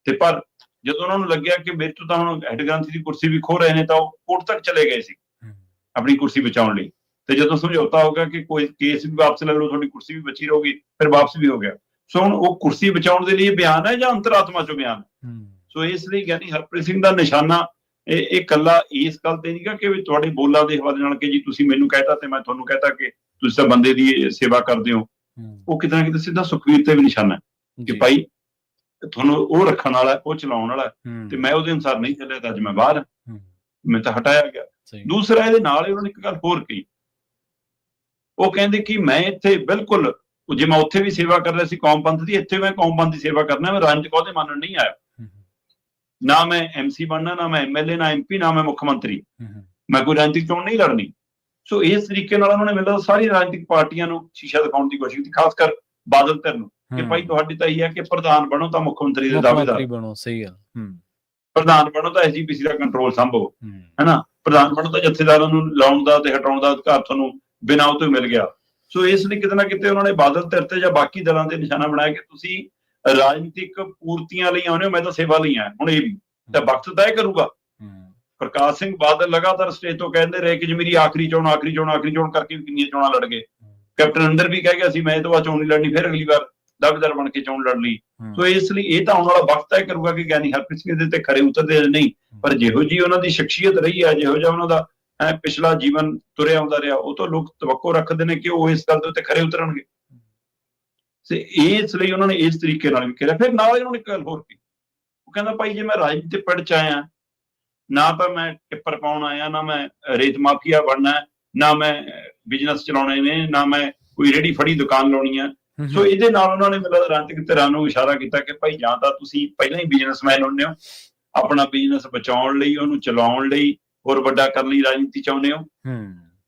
ਤੇ ਪਰ ਜਦੋਂ ਉਹਨਾਂ ਨੂੰ ਲੱਗਿਆ ਕਿ ਮੇਰੇ ਤੋਂ ਤਾਂ ਹੁਣ ਹੈੱਡ ਗ੍ਰੰਥੀ ਦੀ ਕੁਰਸੀ ਵੀ ਖੋ ਰਹੇ ਨੇ, ਤਾਂ ਉਹ ਕੋਰਟ ਤੱਕ ਚਲੇ ਗਏ ਸੀ ਆਪਣੀ ਕੁਰਸੀ ਬਚਾਉਣ ਲਈ। ਤੇ ਜਦੋਂ ਸਮਝੌਤਾ ਹੋ ਗਿਆ ਕਿ ਕੋਈ ਕੇਸ ਵੀ ਵਾਪਸ ਲੈ ਲਓ, ਤੁਹਾਡੀ ਕੁਰਸੀ ਵੀ ਬਚੀ ਰਹੂਗੀ, ਫਿਰ ਵਾਪਸ ਵੀ ਹੋ ਗਿਆ। ਸੋ ਹੁਣ ਉਹ ਕੁਰਸੀ ਬਚਾਉਣ ਦੇ ਲਈ ਬਿਆਨ ਹੈ ਜਾਂ ਅੰਤਰਾਤਮਾ ਚੋਂ ਬਿਆਨ ਹੈ? ਸੋ ਇਸ ਲਈ ਗਿਆਨੀ ਹਰਪ੍ਰੀਤ ਸਿੰਘ ਦਾ ਨਿਸ਼ਾਨਾ ਇਹ ਇਕੱਲਾ ਇਸ ਗੱਲ ਤੇ ਨਹੀਂਗਾ ਕਿ ਤੁਹਾਡੇ ਬੋਲਾਂ ਦੇ ਹਵਾਲੇ ਨਾਲ ਕਿ ਜੀ ਤੁਸੀਂ ਮੈਨੂੰ ਕਹਿਤਾ ਤੇ ਮੈਂ ਤੁਹਾਨੂੰ ਕਹਿਤਾ ਕਿ ਤੁਸੀਂ ਤਾਂ ਬੰਦੇ ਦੀ ਸੇਵਾ ਕਰਦੇ ਹੋ। ਉਹ ਕਿਤੇ ਨਾ ਕਿਤੇ ਸਿੱਧਾ ਸੁਖਵੀਰ ਤੇ ਵੀ ਨਿਸ਼ਾਨਾ ਹੈ ਕਿ ਭਾਈ ਤੁਹਾਨੂੰ ਉਹ ਰੱਖਣ ਵਾਲਾ, ਉਹ ਚਲਾਉਣ ਵਾਲਾ, ਤੇ ਮੈਂ ਉਹਦੇ ਅਨੁਸਾਰ ਨਹੀਂ ਚੱਲਿਆ ਤਾਂ ਅੱਜ ਮੈਂ ਬਾਹਰ, ਮੈਂ ਤਾਂ ਹਟਾਇਆ ਗਿਆ। ਦੂਸਰਾ, ਇਹਦੇ ਨਾਲ ਉਹਨਾਂ ਨੇ ਇੱਕ ਗੱਲ ਹੋਰ ਕਹੀ, ਉਹ ਕਹਿੰਦੇ ਕਿ ਮੈਂ ਇੱਥੇ ਬਿਲਕੁਲ ਜੇ ਮੈਂ ਉੱਥੇ ਵੀ ਸੇਵਾ ਕਰ ਰਿਹਾ ਸੀ ਕੌਮ ਪੰਥ ਦੀ, ਇੱਥੇ ਮੈਂ ਕੌਮ ਪੰਥ ਦੀ ਸੇਵਾ ਕਰਨਾ, ਮੈਂ ਰਾਜਨੀਤਿਕ ਅਹੁਦੇ ਮੰਨਣ ਨਹੀਂ ਆਇਆ। ਨਾ ਮੈਂ MC ਬਣਨਾ, ਨਾ ਮੈਂ MLA, ਨਾ MP, ਨਾ ਮੈਂ ਮੁੱਖ ਮੰਤਰੀ। ਮੈਂ ਕੋਈ ਰਾਜਨੀਤਿਕ ਚੋਣ ਨਹੀਂ ਲੜਨੀ। ਸੋ ਇਸ ਤਰੀਕੇ ਨਾਲ ਉਹਨਾਂ ਨੇ ਮੈਨੂੰ ਸਾਰੀ ਰਾਜਨੀਤਿਕ ਪਾਰਟੀਆਂ ਨੂੰ ਸ਼ੀਸ਼ਾ ਦਿਖਾਉਣ ਦੀ ਕੋਸ਼ਿਸ਼ ਕੀਤੀ, ਖਾਸ ਕਰ ਬਾਦਲ ਧਿਰ ਨੂੰ, ਕਿ ਭਾਈ ਤੁਹਾਡੀ ਤਾਂ ਇਹ ਹੈ ਕਿ ਪ੍ਰਧਾਨ ਬਣੋ ਤਾਂ ਮੁੱਖ ਮੰਤਰੀ ਦੇ ਦਾਅਵੇਦਾਰ ਬਣੋ। ਸਹੀ ਗੱਲ। ਪ੍ਰਧਾਨ ਬਣੋ ਤਾਂ SGPC ਦਾ ਕੰਟਰੋਲ ਸੰਭਵ ਹੈਨਾ, ਪ੍ਰਧਾਨ ਬਣੋ ਤਾਂ ਜਥੇਦਾਰਾਂ ਨੂੰ ਲਾਉਣ ਦਾ ਤੇ ਹਟਾਉਣ ਦਾ ਅਧਿਕਾਰ ਤੁਹਾਨੂੰ ਬਿਨਾਂ ਉਹ ਤੋਂ ਮਿਲ ਗਿਆ। ਸੋ ਇਸ ਲਈ ਕਿਤੇ ਨਾ ਕਿਤੇ ਉਹਨਾਂ ਨੇ ਬਾਦਲ ਧਿਰ ਤੇ ਜਾਂ ਬਾਕੀ ਦਲਾਂ ਤੇ ਨਿਸ਼ਾਨਾ ਬਣਾਇਆ ਕਿ ਤੁਸੀਂ ਰਾਜਨੀਤਿਕ ਪੂਰਤੀਆਂ ਲਈ ਆਉਂਦੇ ਹੋ, ਮੈਂ ਤਾਂ ਸੇਵਾ ਲਈ ਆਇਆ। ਹੁਣ ਇਹ ਵੀ ਤਾਂ ਵਕਤ ਤੈਅ ਕਰੂਗਾ। ਪ੍ਰਕਾਸ਼ ਸਿੰਘ ਬਾਦਲ ਲਗਾਤਾਰ ਸਟੇਜ ਤੋਂ ਕਹਿੰਦੇ ਰਹੇ ਕਿ ਜੀ ਮੇਰੀ ਆਖਰੀ ਚੋਣ ਕਰਕੇ ਕਿੰਨੀਆਂ ਚੋਣਾਂ ਲੜ ਗਏ। ਕੈਪਟਨ ਅਮਰਿੰਦਰ ਵੀ ਕਹਿ ਗਿਆ ਸੀ ਮੈਂ ਇਹ ਤੋਂ ਬਾਅਦ ਚੋਣ ਨਹੀਂ ਲੜਨੀ, ਫਿਰ ਅਗਲੀ ਵਾਰ ਦਾਅਵੇਦਾਰ ਬਣ ਕੇ ਚੋਣ ਲੜ ਲਈ। ਸੋ ਇਸ ਲਈ ਇਹ ਤਾਂ ਆਉਣ ਵਾਲਾ ਵਕਤ ਤੈਅ ਕਰੂਗਾ ਕਿ ਗਿਆਨੀ ਹਰਪ੍ਰੀਤ ਸਿੰਘ ਦੇ ਤੇ ਖਰੇ ਉਤਰਦੇ ਨਹੀਂ, ਪਰ ਜਿਹੋ ਜੀ ਉਹਨਾਂ ਦੀ ਸ਼ਖਸੀਅਤ ਰਹੀ ਹੈ, ਜਿਹੋ ਜਿਹਾ ਉਹਨਾਂ ਦਾ ਪਿਛਲਾ ਜੀਵਨ ਤੁਰਿਆ ਆਉਂਦਾ ਰਿਹਾ, ਉਹ ਤੋਂ ਲੋਕ ਤਵੱਕੋ ਰੱਖਦੇ ਨੇ ਕਿ ਉਹ ਇਸ ਗੱਲ ਦੇ ਉੱਤੇ ਖਰੇ ਉਤਰਨਗੇ। ਤੇ ਇਸ ਲਈ ਉਹਨਾਂ ਨੇ ਇਸ ਤਰੀਕੇ ਨਾਲ ਵੀ ਕਿਹਾ। ਫਿਰ ਨਾਲ ਉਹਨਾਂ ਨੇ ਇੱਕ ਗੱਲ ਹੋਰ ਕੀ, ਉਹ ਕਹਿੰਦਾ ਭਾਈ ਜੇ ਮੈਂ ਰਾਜਨੀਤੀ ਪਿੰਡ ਚ ਆਇਆ, ਨਾ ਤਾਂ ਮੈਂ ਟਿੱਪਰ ਪਾਉਣ ਆਇਆ, ਨਾ ਮੈਂ ਰੇਤ ਮਾਫੀਆ ਬਣਨਾ, ਨਾ ਮੈਂ ਬਿਜ਼ਨਸ ਚਲਾਉਣੇ ਨੇ, ਨਾ ਮੈਂ ਕੋਈ ਰੇਹੜੀ ਫੜੀ ਦੁਕਾਨ ਲਾਉਣੀ ਆ। ਸੋ ਇਹਦੇ ਨਾਲ ਉਹਨਾਂ ਨੇ ਮਤਲਬ ਰਾਜਨੀਤਿਕ ਧਿਰਾਂ ਨੂੰ ਇਸ਼ਾਰਾ ਕੀਤਾ ਕਿ ਭਾਈ ਜਾਂ ਤਾਂ ਤੁਸੀਂ ਪਹਿਲਾਂ ਹੀ ਬਿਜ਼ਨਸਮੈਨ ਹੁੰਦੇ ਹੋ, ਆਪਣਾ ਬਿਜ਼ਨਸ ਬਚਾਉਣ ਲਈ, ਉਹਨੂੰ ਚਲਾਉਣ ਲਈ, ਹੋਰ ਵੱਡਾ ਕਰਨ ਲਈ ਰਾਜਨੀਤੀ ਚਾਹੁੰਦੇ ਹੋ,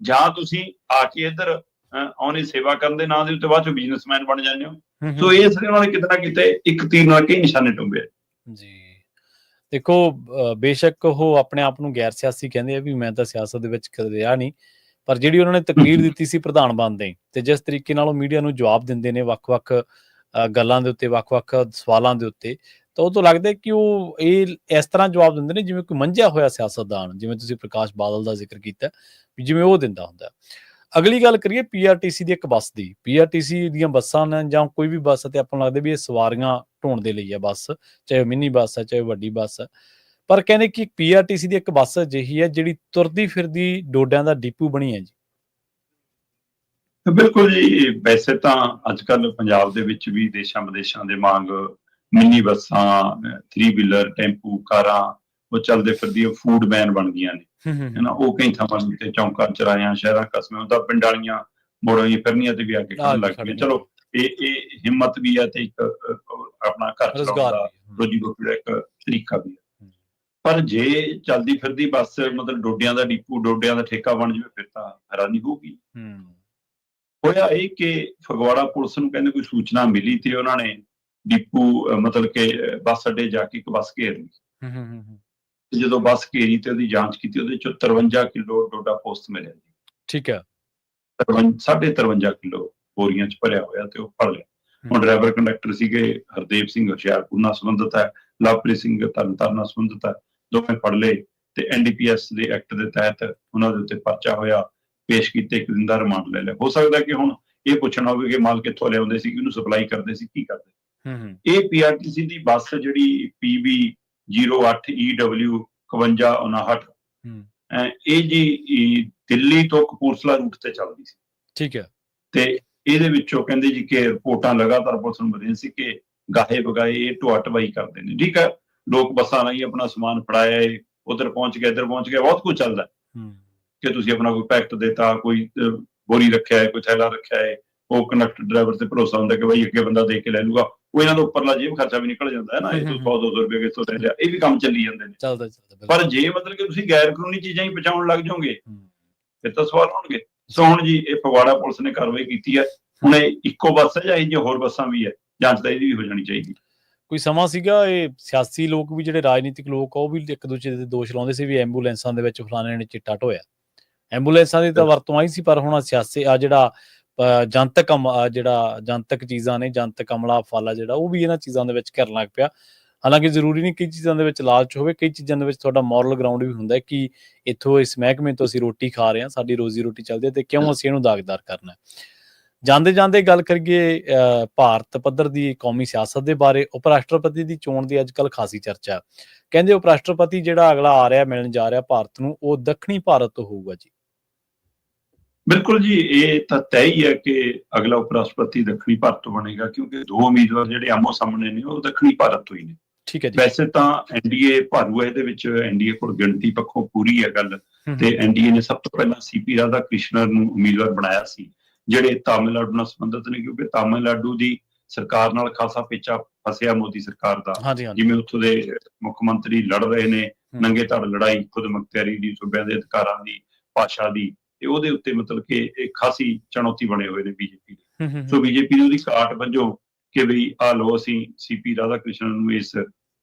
ਜਾਂ ਤੁਸੀਂ ਆ ਕੇ ਇੱਧਰ ਆਉਣੀ ਸੇਵਾ ਕਰਨ ਦੇ ਨਾਂ ਦੇ ਉੱਤੇ ਬਾਅਦ ਚੋਂ ਬਿਜ਼ਨਸਮੈਨ ਬਣ ਜਾਂਦੇ ਹੋ। ਸੋ ਇਸ ਲਈ ਉਹਨਾਂ ਨੇ ਕਿਤੇ ਨਾ ਕਿਤੇ ਇੱਕ ਤੀਰ ਨਾਲ ਕਈ ਨਿਸ਼ਾਨੇ ਟੁੰਬੇ ਜੀ। ਦੇਖੋ ਬੇਸ਼ੱਕ ਉਹ ਆਪਣੇ ਆਪ ਨੂੰ ਗੈਰ ਸਿਆਸੀ ਕਹਿੰਦੇ ਆ ਵੀ ਮੈਂ ਤਾਂ ਸਿਆਸਤ ਦੇ ਵਿੱਚ ਕਦੇ ਰਿਹਾ ਨਹੀਂ, ਪਰ ਜਿਹੜੀ ਉਹਨਾਂ ਨੇ ਤਕਰੀਰ ਦਿੱਤੀ ਸੀ ਪ੍ਰਧਾਨ ਬਣਦੇ ਤੇ ਜਿਸ ਤਰੀਕੇ ਨਾਲ ਉਹ ਮੀਡੀਆ ਨੂੰ ਜਵਾਬ ਦਿੰਦੇ ਨੇ ਵੱਖ-ਵੱਖ ਗੱਲਾਂ ਦੇ ਉੱਤੇ, ਵੱਖ-ਵੱਖ ਸਵਾਲਾਂ ਦੇ ਉੱਤੇ, ਤਾਂ ਉਹ ਤੋਂ ਲੱਗਦਾ ਕਿ ਉਹ ਇਹ ਇਸ ਤਰ੍ਹਾਂ ਜਵਾਬ ਦਿੰਦੇ ਨੇ ਜਿਵੇਂ ਕੋਈ ਮੰਝਿਆ ਹੋਇਆ ਸਿਆਸਤਦਾਨ, ਜਿਵੇਂ ਤੁਸੀਂ ਪ੍ਰਕਾਸ਼ ਬਾਦਲ ਦਾ ਜ਼ਿਕਰ ਕੀਤਾ ਵੀ ਜਿਵੇਂ ਉਹ ਦਿੰਦਾ ਹੁੰਦਾ। ਅਗਲੀ ਗੱਲ ਕਰੀਏ PRTC ਦੀ ਇੱਕ ਬੱਸ ਦੀ। PRTC ਦੀਆਂ ਬੱਸਾਂ ਨੇ ਜਾਂ ਕੋਈ ਵੀ ਬੱਸ ਤੇ ਆਪਾਂ ਨੂੰ ਲੱਗਦਾ ਵੀ ਇਹ ਸਵਾਰੀਆਂ ਢੋਣ ਦੇ ਲਈ ਹੈ ਬੱਸ, ਚਾਹੇ ਮਿੰਨੀ ਬੱਸ ਹੈ ਚਾਹੇ ਵੱਡੀ ਬੱਸ ਹੈ, ਪਰ ਕਹਿੰਦੇ ਕਿ PRTC ਦੀ ਇੱਕ ਬੱਸ ਅਜਿਹੀ ਹੈ ਜਿਹੜੀ ਤੁਰਦੀ ਫਿਰਦੀ ਡੋਡਿਆਂ ਦਾ ਡਿਪੂ ਬਣੀ ਹੈ ਜੀ। ਬਿਲਕੁਲ ਜੀ, ਵੈਸੇ ਤਾਂ ਅੱਜ ਕੱਲ੍ਹ ਪੰਜਾਬ ਦੇ ਵਿੱਚ ਵੀ ਦੇਸ਼ਾਂ ਵਿਦੇਸ਼ਾਂ ਦੇ ਵਾਂਗ ਮਿੰਨੀ ਬੱਸਾਂ, 3 ਵੀਲਰ, ਟੈਂਪੂ, ਕਾਰਾਂ ਉਹ ਚੱਲਦੇ ਫਿਰਦੀਆਂ ਫੂਡ ਵੈਨ ਬਣਦੀਆਂ ਨੇ ਹਨਾ। ਉਹ ਕਈ ਥਾਵਾਂ ਤੇ ਚੌਂਕਾਂ, ਚੌਰਾਹਿਆਂ, ਸ਼ਹਿਰਾਂ, ਕਸਬਿਆਂ ਦਾ ਪਿੰਡ ਵਾਲੀਆਂ ਮੋੜਾਂ ਫਿਰਨੀਆਂ ਤੇ ਵੀ ਆ ਕੇ ਖੜਨ ਲੱਗ ਪਈਆਂ। ਚਲੋ ਇਹ ਹਿੰਮਤ ਵੀ ਹੈ ਤੇ ਇੱਕ ਆਪਣਾ ਘਰ ਚਲਾਉਣ ਦਾ ਰੋਜੀ ਰੋਟੀ ਦਾ ਇੱਕ ਤਰੀਕਾ ਵੀ ਹੈ। ਪਰ ਜੇ ਚੱਲਦੀ ਫਿਰਦੀ ਬੱਸ ਮਤਲਬ ਡੋਡਿਆਂ ਦਾ ਡਿਪੂ, ਡੋਡਿਆਂ ਦਾ ਠੇਕਾ ਬਣ ਜਾਵੇ ਫਿਰ ਤਾਂ ਹੈਰਾਨੀ ਹੋਊਗੀ। ਹੋਇਆ ਇਹ ਕਿ ਫਗਵਾੜਾ ਪੁਲਿਸ ਨੂੰ ਕਹਿੰਦੇ ਕੋਈ ਸੂਚਨਾ ਮਿਲੀ ਤੇ ਉਹਨਾਂ ਨੇ ਡਿਪੂ ਮਤਲਬ ਕਿ ਬੱਸ ਅੱਡੇ ਜਾ ਕੇ ਇੱਕ ਬੱਸ ਘੇਰ ਲਈ। ਜਦੋਂ ਬੱਸ ਘੇਰੀ ਤੇ ਉਹਦੀ ਜਾਂਚ ਕੀਤੀ, ਉਹਦੇ ਚੋਂ 53 ਕਿਲੋ ਡੋਡਾ ਪੋਸਤ ਮਿਲਿਆ ਜੀ। ਠੀਕ ਹੈ। 53 ਕਿਲੋ ਬੋਰੀਆਂ ਚ ਭਰਿਆ ਹੋਇਆ ਤੇ ਉਹ ਫੜ ਲਿਆ। ਹੁਣ ਡਰਾਈਵਰ ਕੰਡਕਟਰ ਸੀਗੇ ਹਰਦੇਵ ਸਿੰਘ ਹੁਸ਼ਿਆਰਪੁਰ ਨਾਲ ਸੰਬੰਧਿਤ ਹੈ, ਲਵਪ੍ਰੀਤ ਸਿੰਘ ਤਰਨਤਾਰਨ ਨਾਲ ਸੰਬੰਧਿਤ ਹੈ, ਦੋਵੇਂ ਫੜ ਲਏ ਤੇ NDPS ਦੇ ਐਕਟ ਦੇ ਤਹਿਤ ਉਹਨਾਂ ਦੇ ਉੱਤੇ ਪਰਚਾ ਹੋਇਆ, ਪੇਸ਼ ਕੀਤੇ, ਇੱਕ ਦਿਨ ਦਾ ਰਿਮਾਂਡ ਲੈ ਲਿਆ। ਹੋ ਸਕਦਾ ਕਿ ਹੁਣ ਇਹ ਪੁੱਛਣਾ ਹੋਵੇ ਕਿ ਮਾਲ ਕਿੱਥੋਂ ਲਿਆਉਂਦੇ ਸੀ, ਕਿਹਨੂੰ ਸਪਲਾਈ ਕਰਦੇ ਸੀ, ਕੀ ਕਰਦੇ। ਇਹ PRTC ਦੀ ਬੱਸ ਜਿਹੜੀ PB 08EW 5159 ਇਹ ਜੀ ਦਿੱਲੀ ਤੋਂ ਕਪੂਰਥਲਾ ਰੂਟ ਤੇ ਚੱਲਦੀ ਸੀ। ਠੀਕ ਹੈ। ਤੇ ਇਹਦੇ ਵਿੱਚੋਂ ਕਹਿੰਦੇ ਜੀ ਕਿ ਰਿਪੋਰਟਾਂ ਲਗਾਤਾਰ ਪੁਲਿਸ ਨੂੰ ਮਿਲੀਆਂ ਸੀ ਕਿ ਗਾਹੇ ਬਗਾਏ ਇਹ ਢੋਆ ਢਵਾਈ ਕਰਦੇ ਨੇ। ਠੀਕ ਹੈ, ਲੋਕ ਬੱਸਾਂ ਰਾਹੀਂ ਆਪਣਾ ਸਮਾਨ ਫੜਾਇਆ, ਉਧਰ ਪਹੁੰਚ ਗਿਆ, ਇੱਧਰ ਪਹੁੰਚ ਗਿਆ, ਬਹੁਤ ਕੁਝ ਚੱਲਦਾ ਕਿ ਤੁਸੀਂ ਆਪਣਾ ਕੋਈ ਪੈਕਟ ਦੇਤਾ, ਕੋਈ ਬੋਰੀ ਰੱਖਿਆ ਹੈ, ਕੋਈ ਥੈਲਾ ਰੱਖਿਆ ਹੈ, ਉਹ ਕੰਡਕਟਰ ਡਰਾਈਵਰ ਤੇ ਭਰੋਸਾ ਹੁੰਦਾ ਕਿ ਬਈ ਅੱਗੇ ਬੰਦਾ ਦੇ ਕੇ ਲੈ ਲੂਗਾ, ਉਹ ਇਹਨਾਂ ਦਾ ਉੱਪਰਲਾ ਜੇਬ ਖਰਚਾ ਵੀ ਨਿਕਲ ਜਾਂਦਾ ਹੈ ਨਾ, ਇਹ ਤੋਂ 100-200 ਰੁਪਏ ਕਿਤੋਂ ਲੈ ਲਿਆ, ਇਹ ਵੀ ਕੰਮ ਚੱਲੀ ਜਾਂਦੇ ਨੇ। ਪਰ ਜੇ ਮਤਲਬ ਕਿ ਤੁਸੀਂ ਗੈਰ ਕਾਨੂੰਨੀ ਚੀਜ਼ਾਂ ਹੀ ਪਹੁੰਚਾਉਣ ਲੱਗ ਜਾਓਗੇ ਫਿਰ ਤਾਂ ਸਵਾਲ ਹੋਣਗੇ। ਸੋ ਹੁਣ ਜੀ ਇਹ ਫਗਵਾੜਾ ਪੁਲਿਸ ਨੇ ਕਾਰਵਾਈ ਕੀਤੀ ਹੈ। ਹੁਣ ਇਹ ਇੱਕੋ ਬੱਸ ਹੈ ਜਾਂ ਇਹ ਹੋਰ ਬੱਸਾਂ ਵੀ ਹੈ, ਜਾਂਚ ਤਾਂ ਇਹਦੀ ਵੀ ਹੋ ਜਾਣੀ ਚਾਹੀਦੀ। ਕੋਈ ਸਮਾਂ ਸੀਗਾ ਇਹ ਸਿਆਸੀ ਲੋਕ ਵੀ ਜਿਹੜੇ ਰਾਜਨੀਤਿਕ ਲੋਕ ਆ ਉਹ ਵੀ ਇੱਕ ਦੂਜੇ ਦੇ ਦੋਸ਼ ਲਾਉਂਦੇ ਸੀ ਵੀ ਐਂਬੂਲੈਂਸਾਂ ਦੇ ਵਿੱਚ ਫਲਾਣੇ ਨੇ ਚਿੱਟਾ ਢੋਇਆ। ਐਂਬੂਲੈਂਸਾਂ ਦੀ ਤਾਂ ਵਰਤੋਂ ਆਈ ਸੀ, ਪਰ ਹੁਣ ਸਿਆਸੀ ਆ ਜਿਹੜਾ ਜਨਤਕ ਚੀਜ਼ਾਂ ਨੇ, ਜਨਤਕ ਅਮਲਾ ਫਲ ਆ ਜਿਹੜਾ, ਉਹ ਵੀ ਇਹਨਾਂ ਚੀਜ਼ਾਂ ਦੇ ਵਿੱਚ ਘਿਰਨ ਲੱਗ ਪਿਆ। ਹਾਲਾਂਕਿ ਜ਼ਰੂਰੀ ਨਹੀਂ ਕਈ ਚੀਜ਼ਾਂ ਦੇ ਵਿੱਚ ਲਾਲਚ ਹੋਵੇ, ਕਈ ਚੀਜ਼ਾਂ ਦੇ ਵਿੱਚ ਤੁਹਾਡਾ ਮੋਰਲ ਗਰਾਊਂਡ ਵੀ ਹੁੰਦਾ ਕਿ ਇੱਥੋਂ ਇਸ ਮਹਿਕਮੇ ਤੋਂ ਅਸੀਂ ਰੋਟੀ ਖਾ ਰਹੇ ਹਾਂ, ਸਾਡੀ ਰੋਜ਼ੀ ਰੋਟੀ ਚੱਲਦੀ ਹੈ ਤੇ ਕਿਉਂ ਅਸੀਂ ਇਹਨੂੰ ਦਾਗਦਾਰ ਕਰਨਾ। ਜਾਂਦੇ ਜਾਂਦੇ ਗੱਲ ਕਰੀਏ ਭਾਰਤ ਪੱਧਰ ਦੀ ਕੌਮੀ ਸਿਆਸਤ ਦੇ ਬਾਰੇ। ਉਪ ਰਾਸ਼ਟਰਪਤੀ ਦੀ ਚੋਣ ਦੀ ਅੱਜ ਕੱਲ੍ਹ ਖਾਸੀ ਚਰਚਾ। ਕਹਿੰਦੇ ਉਪ ਰਾਸ਼ਟਰਪਤੀ ਜਿਹੜਾ ਅਗਲਾ ਆ ਰਿਹਾ, ਮਿਲਣ ਜਾ ਰਿਹਾ ਭਾਰਤ ਨੂੰ, ਉਹ ਦੱਖਣੀ ਭਾਰਤ ਤੋਂ ਹੋਊਗਾ ਜੀ। ਬਿਲਕੁਲ ਜੀ, ਇਹ ਤਾਂ ਤੈਅ ਹੀ ਹੈ ਕਿ ਅਗਲਾ ਉਪ ਰਾਸ਼ਟਰਪਤੀ ਦੱਖਣੀ ਭਾਰਤ ਤੋਂ ਬਣੇਗਾ, ਕਿਉਂਕਿ 2 ਉਮੀਦਵਾਰ ਜਿਹੜੇ ਆਮੋ ਸਾਹਮਣੇ ਨੇ ਉਹ ਦੱਖਣੀ ਭਾਰਤ ਤੋਂ ਹੀ ਨੇ। ਠੀਕ ਹੈ ਜੀ। ਵੈਸੇ ਤਾਂ NDA ਭਾਰੂ ਹੈ, ਇਹਦੇ ਵਿੱਚ NDA ਕੋਲ ਗਿਣਤੀ ਪੱਖੋਂ ਪੂਰੀ ਹੈ ਗੱਲ, ਤੇ NDA ਨੇ ਸਭ ਤੋਂ ਪਹਿਲਾਂ CP ਰਾਧਾ ਕ੍ਰਿਸ਼ਨਨ ਨੂੰ ਉਮੀਦਵਾਰ ਬਣਾਇਆ ਸੀ, ਜਿਹੜੇ ਤਾਮਿਲਨਾਡੂ ਨਾਲ ਸੰਬੰਧਿਤ ਨੇ, ਕਿਉਂਕਿ ਤਾਮਿਲਨਾਡੂ ਦੀ ਸਰਕਾਰ ਨਾਲ ਖਾਸਾ ਪੇਚਾ ਫਸਿਆ ਮੋਦੀ ਸਰਕਾਰ ਦਾ। ਜਿਵੇਂ ਉੱਥੋਂ ਦੇ ਮੁੱਖ ਮੰਤਰੀ ਲੜ ਰਹੇ ਨੇ ਨੰਗੇ ਧੜ ਲੜਾਈ ਖੁਦ ਮੁਖਤਿਆਰੀ ਦੀ, ਸੂਬਿਆਂ ਦੇ ਅਧਿਕਾਰਾਂ ਦੀ, ਭਾਸ਼ਾ ਦੀ, ਤੇ ਉਹਦੇ ਉੱਤੇ ਮਤਲਬ ਕਿ ਇਹ ਖਾਸੀ ਚੁਣੌਤੀ ਬਣੇ ਹੋਏ ਨੇ ਬੀਜੇਪੀ ਦੇ। ਸੋ ਬੀਜੇਪੀ ਦੀ ਉਹਦੀ ਘਾਟ ਵਜੋਂ ਕਿ ਵੀ ਆ ਲੋ ਅਸੀਂ ਸੀਪੀ ਰਾਧਾ ਕ੍ਰਿਸ਼ਨ ਨੂੰ ਇਸ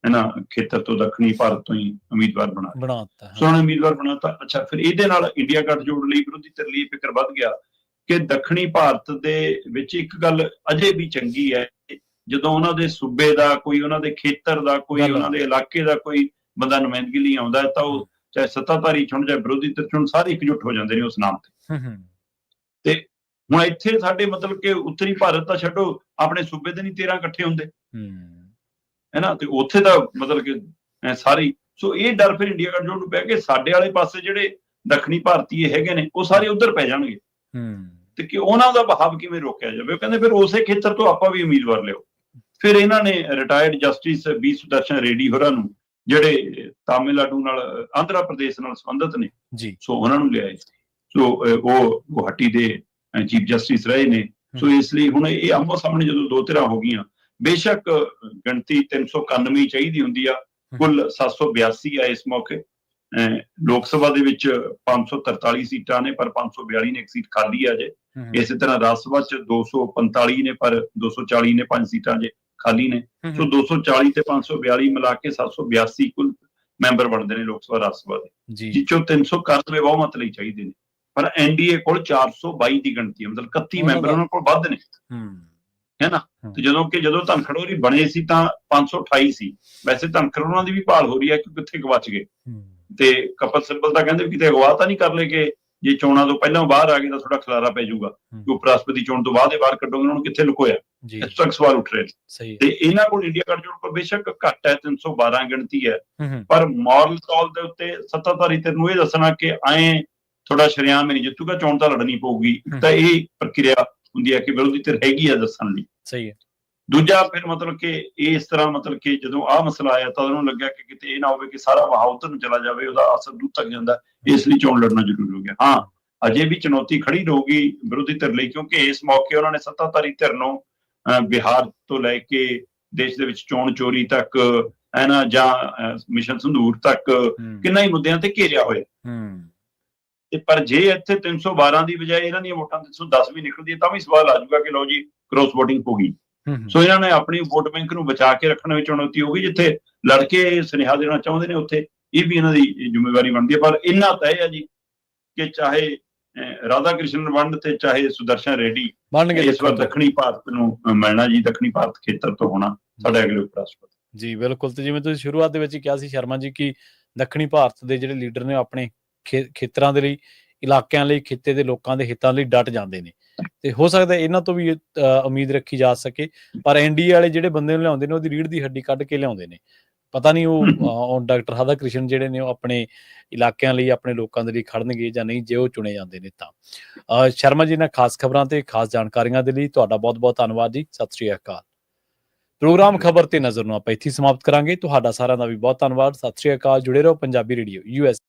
ਖੇਤਰ ਤੋਂ ਦੱਖਣੀ ਭਾਰਤ ਤੋਂ ਹੀ ਉਮੀਦਵਾਰ ਬਣਾਤਾ। ਸੋ ਉਹਨੇ ਉਮੀਦਵਾਰ ਬਣਾਤਾ। ਅੱਛਾ, ਫਿਰ ਇਹਦੇ ਨਾਲ ਇੰਡੀਆ ਗੱਠਜੋੜ ਲਈ ਵਿਰੋਧੀ ਧਿਰ ਲਈ ਫਿਕਰ ਵੱਧ ਗਿਆ ਕਿ ਦੱਖਣੀ ਭਾਰਤ ਦੇ ਵਿੱਚ ਇੱਕ ਗੱਲ ਅਜੇ ਵੀ ਚੰਗੀ ਹੈ, ਜਦੋਂ ਉਹਨਾਂ ਦੇ ਸੂਬੇ ਦਾ ਕੋਈ, ਉਹਨਾਂ ਦੇ ਖੇਤਰ ਦਾ ਕੋਈ, ਉਹਨਾਂ ਦੇ ਇਲਾਕੇ ਦਾ ਕੋਈ ਬੰਦਾ ਨੁਮਾਇੰਦਗੀ ਲਈ ਆਉਂਦਾ ਹੈ ਤਾਂ ਉਹ ਚਾਹੇ ਸੱਤਾਧਾਰੀ ਚੁਣ ਚਾਹੇ ਵਿਰੋਧੀ ਧਿਰ ਚੁਣ, ਸਾਰੇ ਇਕਜੁੱਟ ਹੋ ਜਾਂਦੇ ਨੇ ਉਸ ਨਾਮ ਤੇ ਹੁਣ ਇੱਥੇ ਸਾਡੇ ਮਤਲਬ ਕਿ ਉੱਤਰੀ ਭਾਰਤ ਤਾਂ ਛੱਡੋ, ਆਪਣੇ ਸੂਬੇ ਦੇ ਨਹੀਂ 13 ਇਕੱਠੇ ਹੁੰਦੇ ਹੈ ਨਾ, ਤੇ ਉੱਥੇ ਦਾ ਮਤਲਬ ਕਿ ਸਾਰੀ। ਸੋ ਇਹ ਡਰ ਫਿਰ ਇੰਡੀਆ ਗੱਠਜੋੜ ਨੂੰ ਪੈ ਕੇ ਸਾਡੇ ਵਾਲੇ ਪਾਸੇ ਜਿਹੜੇ ਦੱਖਣੀ ਭਾਰਤੀ ਹੈਗੇ ਨੇ ਉਹ ਸਾਰੇ ਉੱਧਰ ਪੈ ਜਾਣਗੇ ਤੇ ਕਿ ਉਹਨਾਂ ਦਾ ਬਹਾਵ ਕਿਵੇਂ ਰੋਕਿਆ ਜਾਵੇ। ਉਹ ਕਹਿੰਦੇ ਫਿਰ ਉਸੇ ਖੇਤਰ ਤੋਂ ਆਪਾਂ ਵੀ ਉਮੀਦਵਾਰ ਲਿਓ। ਫਿਰ ਇਹਨਾਂ ਨੇ retired justice B Sudarshan ready ਹੋਰਾਂ ਨੂੰ, ਜਿਹੜੇ ਤਾਮਿਲਨਾਡੂ ਨਾਲ, ਆਂਧਰਾ ਪ੍ਰਦੇਸ਼ ਨਾਲ ਸੰਬੰਧਿਤ ਨੇ, ਸੋ ਉਹਨਾਂ ਨੂੰ ਲਿਆਏ। ਸੋ ਉਹ ਗੁਹਾਟੀ ਦੇ ਚੀਫ ਜਸਟਿਸ ਰਹੇ ਨੇ। ਸੋ ਇਸ ਲਈ ਹੁਣ ਇਹ ਆਮੋ ਸਾਹਮਣੇ ਜਦੋਂ ਦੋ ਧਿਰਾਂ ਹੋ ਗਈਆਂ, ਬੇਸ਼ੱਕ ਗਿਣਤੀ 391 ਚਾਹੀਦੀ ਹੁੰਦੀ ਆ, ਕੁੱਲ 782 ਆ ਇਸ ਮੌਕੇ। ਲੋਕ ਸਭਾ ਦੇ ਵਿੱਚ 543 ਸੀਟਾਂ ਨੇ ਪਰ 542 ਨੇ ਇੱਕ ਸੀਟ ਖਾਲੀ ਆ ਜੇ। ਇਸੇ ਤਰ੍ਹਾਂ ਰਾਜ ਸਭਾ ਚ 245 ਨੇ ਪਰ 240 ਨੇ 5 ਸੀਟਾਂ ਜੇ ਖਾਲੀ ਨੇ। ਸੋ 240 ਤੇ 542 ਮਿਲਾ ਕੇ 782 ਕੁੱਲ ਮੈਂਬਰ ਬਣਦੇ ਨੇ ਲੋਕ ਸਭਾ ਰਾਜ ਸਭਾ ਦੇ, ਜਿੱਚੋਂ 391 ਬਹੁਮਤ ਲਈ ਚਾਹੀਦੇ ਨੇ। ਪਰ ਐਨਡੀਏ ਕੋਲ 422 ਦੀ ਗਿਣਤੀ ਹੈ, ਮਤਲਬ 31 ਮੈਂਬਰ ਉਹਨਾਂ ਕੋਲ ਵੱਧ ਨੇ, ਹੈ ਨਾ। ਤੇ ਜਦੋਂ ਧਨਖੜ ਹੋਰੀ ਬਣੇ ਸੀ ਤਾਂ 528 ਸੀ। ਵੈਸੇ ਧਨਖੜ ਉਹਨਾਂ ਦੀ ਵੀ ਭਾਲ ਹੋ ਰਹੀ ਹੈ ਕਿ ਕਿੱਥੇ ਗਵਾਚ ਗਏ, ਤੇ ਕਪਲ ਸਿੱਬਲ ਤਾਂ ਕਹਿੰਦੇ ਕਿਤੇ ਅਗਵਾ ਤਾਂ ਨਹੀਂ ਕਰ ਲਏ ਕਿ ਜੇ ਚੋਣਾਂ ਤੋਂ ਪਹਿਲਾਂ ਬਾਹਰ ਆ ਗਏ ਤਾਂ ਥੋੜਾ ਖਲਾਰਾ ਪੈ ਜਾਊਗਾ, ਕਿ ਉਪ ਰਾਸ਼ਟਰਪਤੀ ਚੋਣ ਤੋਂ ਬਾਅਦ ਇਹ ਬਾਹਰ ਕੱਢੋਗੇ, ਉਹਨਾਂ ਨੂੰ ਕਿੱਥੇ ਲੁਕੋਇਆ। ਇਸ ਤੱਕ ਸਵਾਲ ਉੱਠ ਰਹੇ ਤੇ ਇਹਨਾਂ ਕੋਲ ਇੰਡੀਆ ਗੱਠਜੋੜ ਕੋਲ ਬੇਸ਼ੱਕ ਘੱਟ ਹੈ, 312 ਗਿਣਤੀ ਹੈ, ਪਰ ਮੋਰਲ ਤੌਰ ਦੇ ਉੱਤੇ ਸੱਤਾਧਾਰੀ ਧਿਰ ਨੂੰ ਇਹ ਦੱਸਣਾ ਕਿ ਐਂ ਥੋੜਾ ਸ਼ਰੇਆਮ ਨਹੀਂ ਜਿੱਤੂਗਾ, ਚੋਣ ਤਾਂ ਲੜਨੀ ਪਊਗੀ। ਤਾਂ ਇਹ ਪ੍ਰਕਿਰਿਆ ਹੁੰਦੀ ਹੈ ਕਿ ਵਿਰੋਧੀ ਧਿਰ ਹੈਗੀ ਆ ਦੱਸਣ ਲਈ। ਸਹੀ ਹੈ। ਦੂਜਾ ਫਿਰ ਮਤਲਬ ਕਿ ਇਸ ਤਰ੍ਹਾਂ ਮਤਲਬ ਕਿ ਜਦੋਂ ਆਹ ਮਸਲਾ ਆਇਆ ਤਾਂ ਉਹਨੂੰ ਲੱਗਿਆ ਕਿ ਕਿਤੇ ਇਹ ਨਾ ਹੋਵੇ ਕਿ ਸਾਰਾ ਵਹਾਅ ਉੱਧਰ ਨੂੰ ਚਲਾ ਜਾਵੇ, ਉਹਦਾ ਅਸਰ ਦੂਰ ਤੱਕ ਜਾਂਦਾ, ਇਸ ਲਈ ਚੋਣ ਲੜਨਾ ਜ਼ਰੂਰੀ ਹੋ ਗਿਆ। ਹਾਂ, ਅਜੇ ਵੀ ਚੁਣੌਤੀ ਖੜੀ ਰਹੂਗੀ ਵਿਰੋਧੀ ਧਿਰ ਲਈ, ਕਿਉਂਕਿ ਇਸ ਮੌਕੇ ਉਹਨਾਂ ਨੇ ਸੱਤਾਧਾਰੀ ਧਿਰ ਨੂੰ ਬਿਹਾਰ ਤੋਂ ਲੈ ਕੇ ਦੇਸ਼ ਦੇ ਵਿੱਚ ਚੋਣ ਚੋਰੀ ਤੱਕ ਹੈ ਨਾ, ਜਾਂ ਮਿਸ਼ਨ ਸੰਧੂਰ ਤੱਕ ਕਿੰਨਾ ਹੀ ਮੁੱਦਿਆਂ ਤੇ ਘੇਰਿਆ ਹੋਇਆ। ਤੇ ਪਰ ਜੇ ਇੱਥੇ 312 ਦੀ ਬਜਾਏ ਇਹਨਾਂ ਦੀਆਂ ਵੋਟਾਂ 310 ਵੀ ਨਿਕਲਦੀ ਤਾਂ ਵੀ ਸਵਾਲ ਆ ਜਾਊਗਾ ਕਿ ਲਓ ਜੀ ਕ੍ਰੋਸ ਵੋਟਿੰਗ ਹੋ ਗਈ। ਸੋ ਇਹਨਾਂ ਨੇ ਆਪਣੀ ਵੋਟ ਬੈਂਕ ਨੂੰ ਬਚਾ ਕੇ ਰੱਖਣ ਵਿੱਚ ਚੁਣੌਤੀ ਹੋਊਗੀ। ਜਿੱਥੇ ਲੜਕੇ ਸੁਨੇਹਾ ਦੇਣਾ ਚਾਹੁੰਦੇ ਨੇ ਉੱਥੇ ਇਹ ਵੀ ਇਹਨਾਂ ਦੀ ਜ਼ਿੰਮੇਵਾਰੀ ਬਣਦੀ ਹੈ। ਪਰ ਇੰਨਾ ਤੈਅ ਹੈ ਜੀ ਕਿ ਚਾਹੇ ਰਾਧਾ ਕ੍ਰਿਸ਼ਨ ਵੰਡ ਤੇ ਚਾਹੇ ਸੁਦਰਸ਼ਨ ਰੈਡੀ ਇਸ ਵਾਰ ਦੱਖਣੀ ਭਾਰਤ ਨੂੰ ਮਿਲਣਾ ਜੀ, ਦੱਖਣੀ ਭਾਰਤ ਖੇਤਰ ਤੋਂ ਹੋਣਾ ਸਾਡਾ ਅਗਲੇ ਉਪ ਰਾਸ਼ਟਰਪਤੀ। ਜੀ ਬਿਲਕੁਲ। ਤੇ ਜਿਵੇਂ ਤੁਸੀਂ ਸ਼ੁਰੂਆਤ ਦੇ ਵਿੱਚ ਹੀ ਕਿਹਾ ਸੀ ਸ਼ਰਮਾ ਜੀ ਕਿ ਦੱਖਣੀ ਭਾਰਤ ਦੇ ਜਿਹੜੇ ਲੀਡਰ ਨੇ ਆਪਣੇ ਖੇਤਰਾਂ ਦੇ ਲਈ, ਇਲਾਕਿਆਂ ਲਈ, ਖਿੱਤੇ ਦੇ ਲੋਕਾਂ ਦੇ ਹਿੱਤਾਂ ਲਈ ਡਟ ਜਾਂਦੇ ਨੇ, ਤੇ ਹੋ ਸਕਦਾ ਇਹਨਾਂ ਤੋਂ ਵੀ ਉਮੀਦ ਰੱਖੀ ਜਾ ਸਕੇ। ਪਰ ਐਨਡੀਏ ਵਾਲੇ ਜਿਹੜੇ ਬੰਦੇ ਨੂੰ ਲਿਆਉਂਦੇ ਨੇ ਉਹਦੀ ਰੀੜ੍ਹ ਦੀ ਹੱਡੀ ਕੱਢ ਕੇ ਲਿਆਉਂਦੇ ਨੇ। ਪਤਾ ਨਹੀਂ ਉਹ ਡਾਕਟਰ ਰਾਧਾ ਕ੍ਰਿਸ਼ਨ ਜਿਹੜੇ ਨੇ ਉਹ ਆਪਣੇ ਇਲਾਕਿਆਂ ਲਈ, ਆਪਣੇ ਲੋਕਾਂ ਦੇ ਲਈ ਖੜਨਗੇ ਜਾਂ ਨਹੀਂ, ਜੇ ਉਹ ਚੁਣੇ ਜਾਂਦੇ ਨੇ ਤਾਂ। ਸ਼ਰਮਾ ਜੀ ਨਾਲ ਖਾਸ ਖਬਰਾਂ ਤੇ ਖਾਸ ਜਾਣਕਾਰੀਆਂ ਦੇ ਲਈ ਤੁਹਾਡਾ ਬਹੁਤ ਬਹੁਤ ਧੰਨਵਾਦ ਜੀ। ਸਤਿ ਸ਼੍ਰੀ ਅਕਾਲ। ਪ੍ਰੋਗਰਾਮ ਖਬਰ ਤੇ ਨਜ਼ਰ ਨੂੰ ਆਪਾਂ ਇੱਥੇ ਸਮਾਪਤ ਕਰਾਂਗੇ। ਤੁਹਾਡਾ ਸਾਰਿਆਂ ਦਾ ਵੀ ਬਹੁਤ ਧੰਨਵਾਦ। ਸਤਿ ਸ਼੍ਰੀ ਅਕਾਲ। ਜੁੜੇ ਰਹੋ ਪੰਜਾਬੀ ਰੇਡੀਓ US।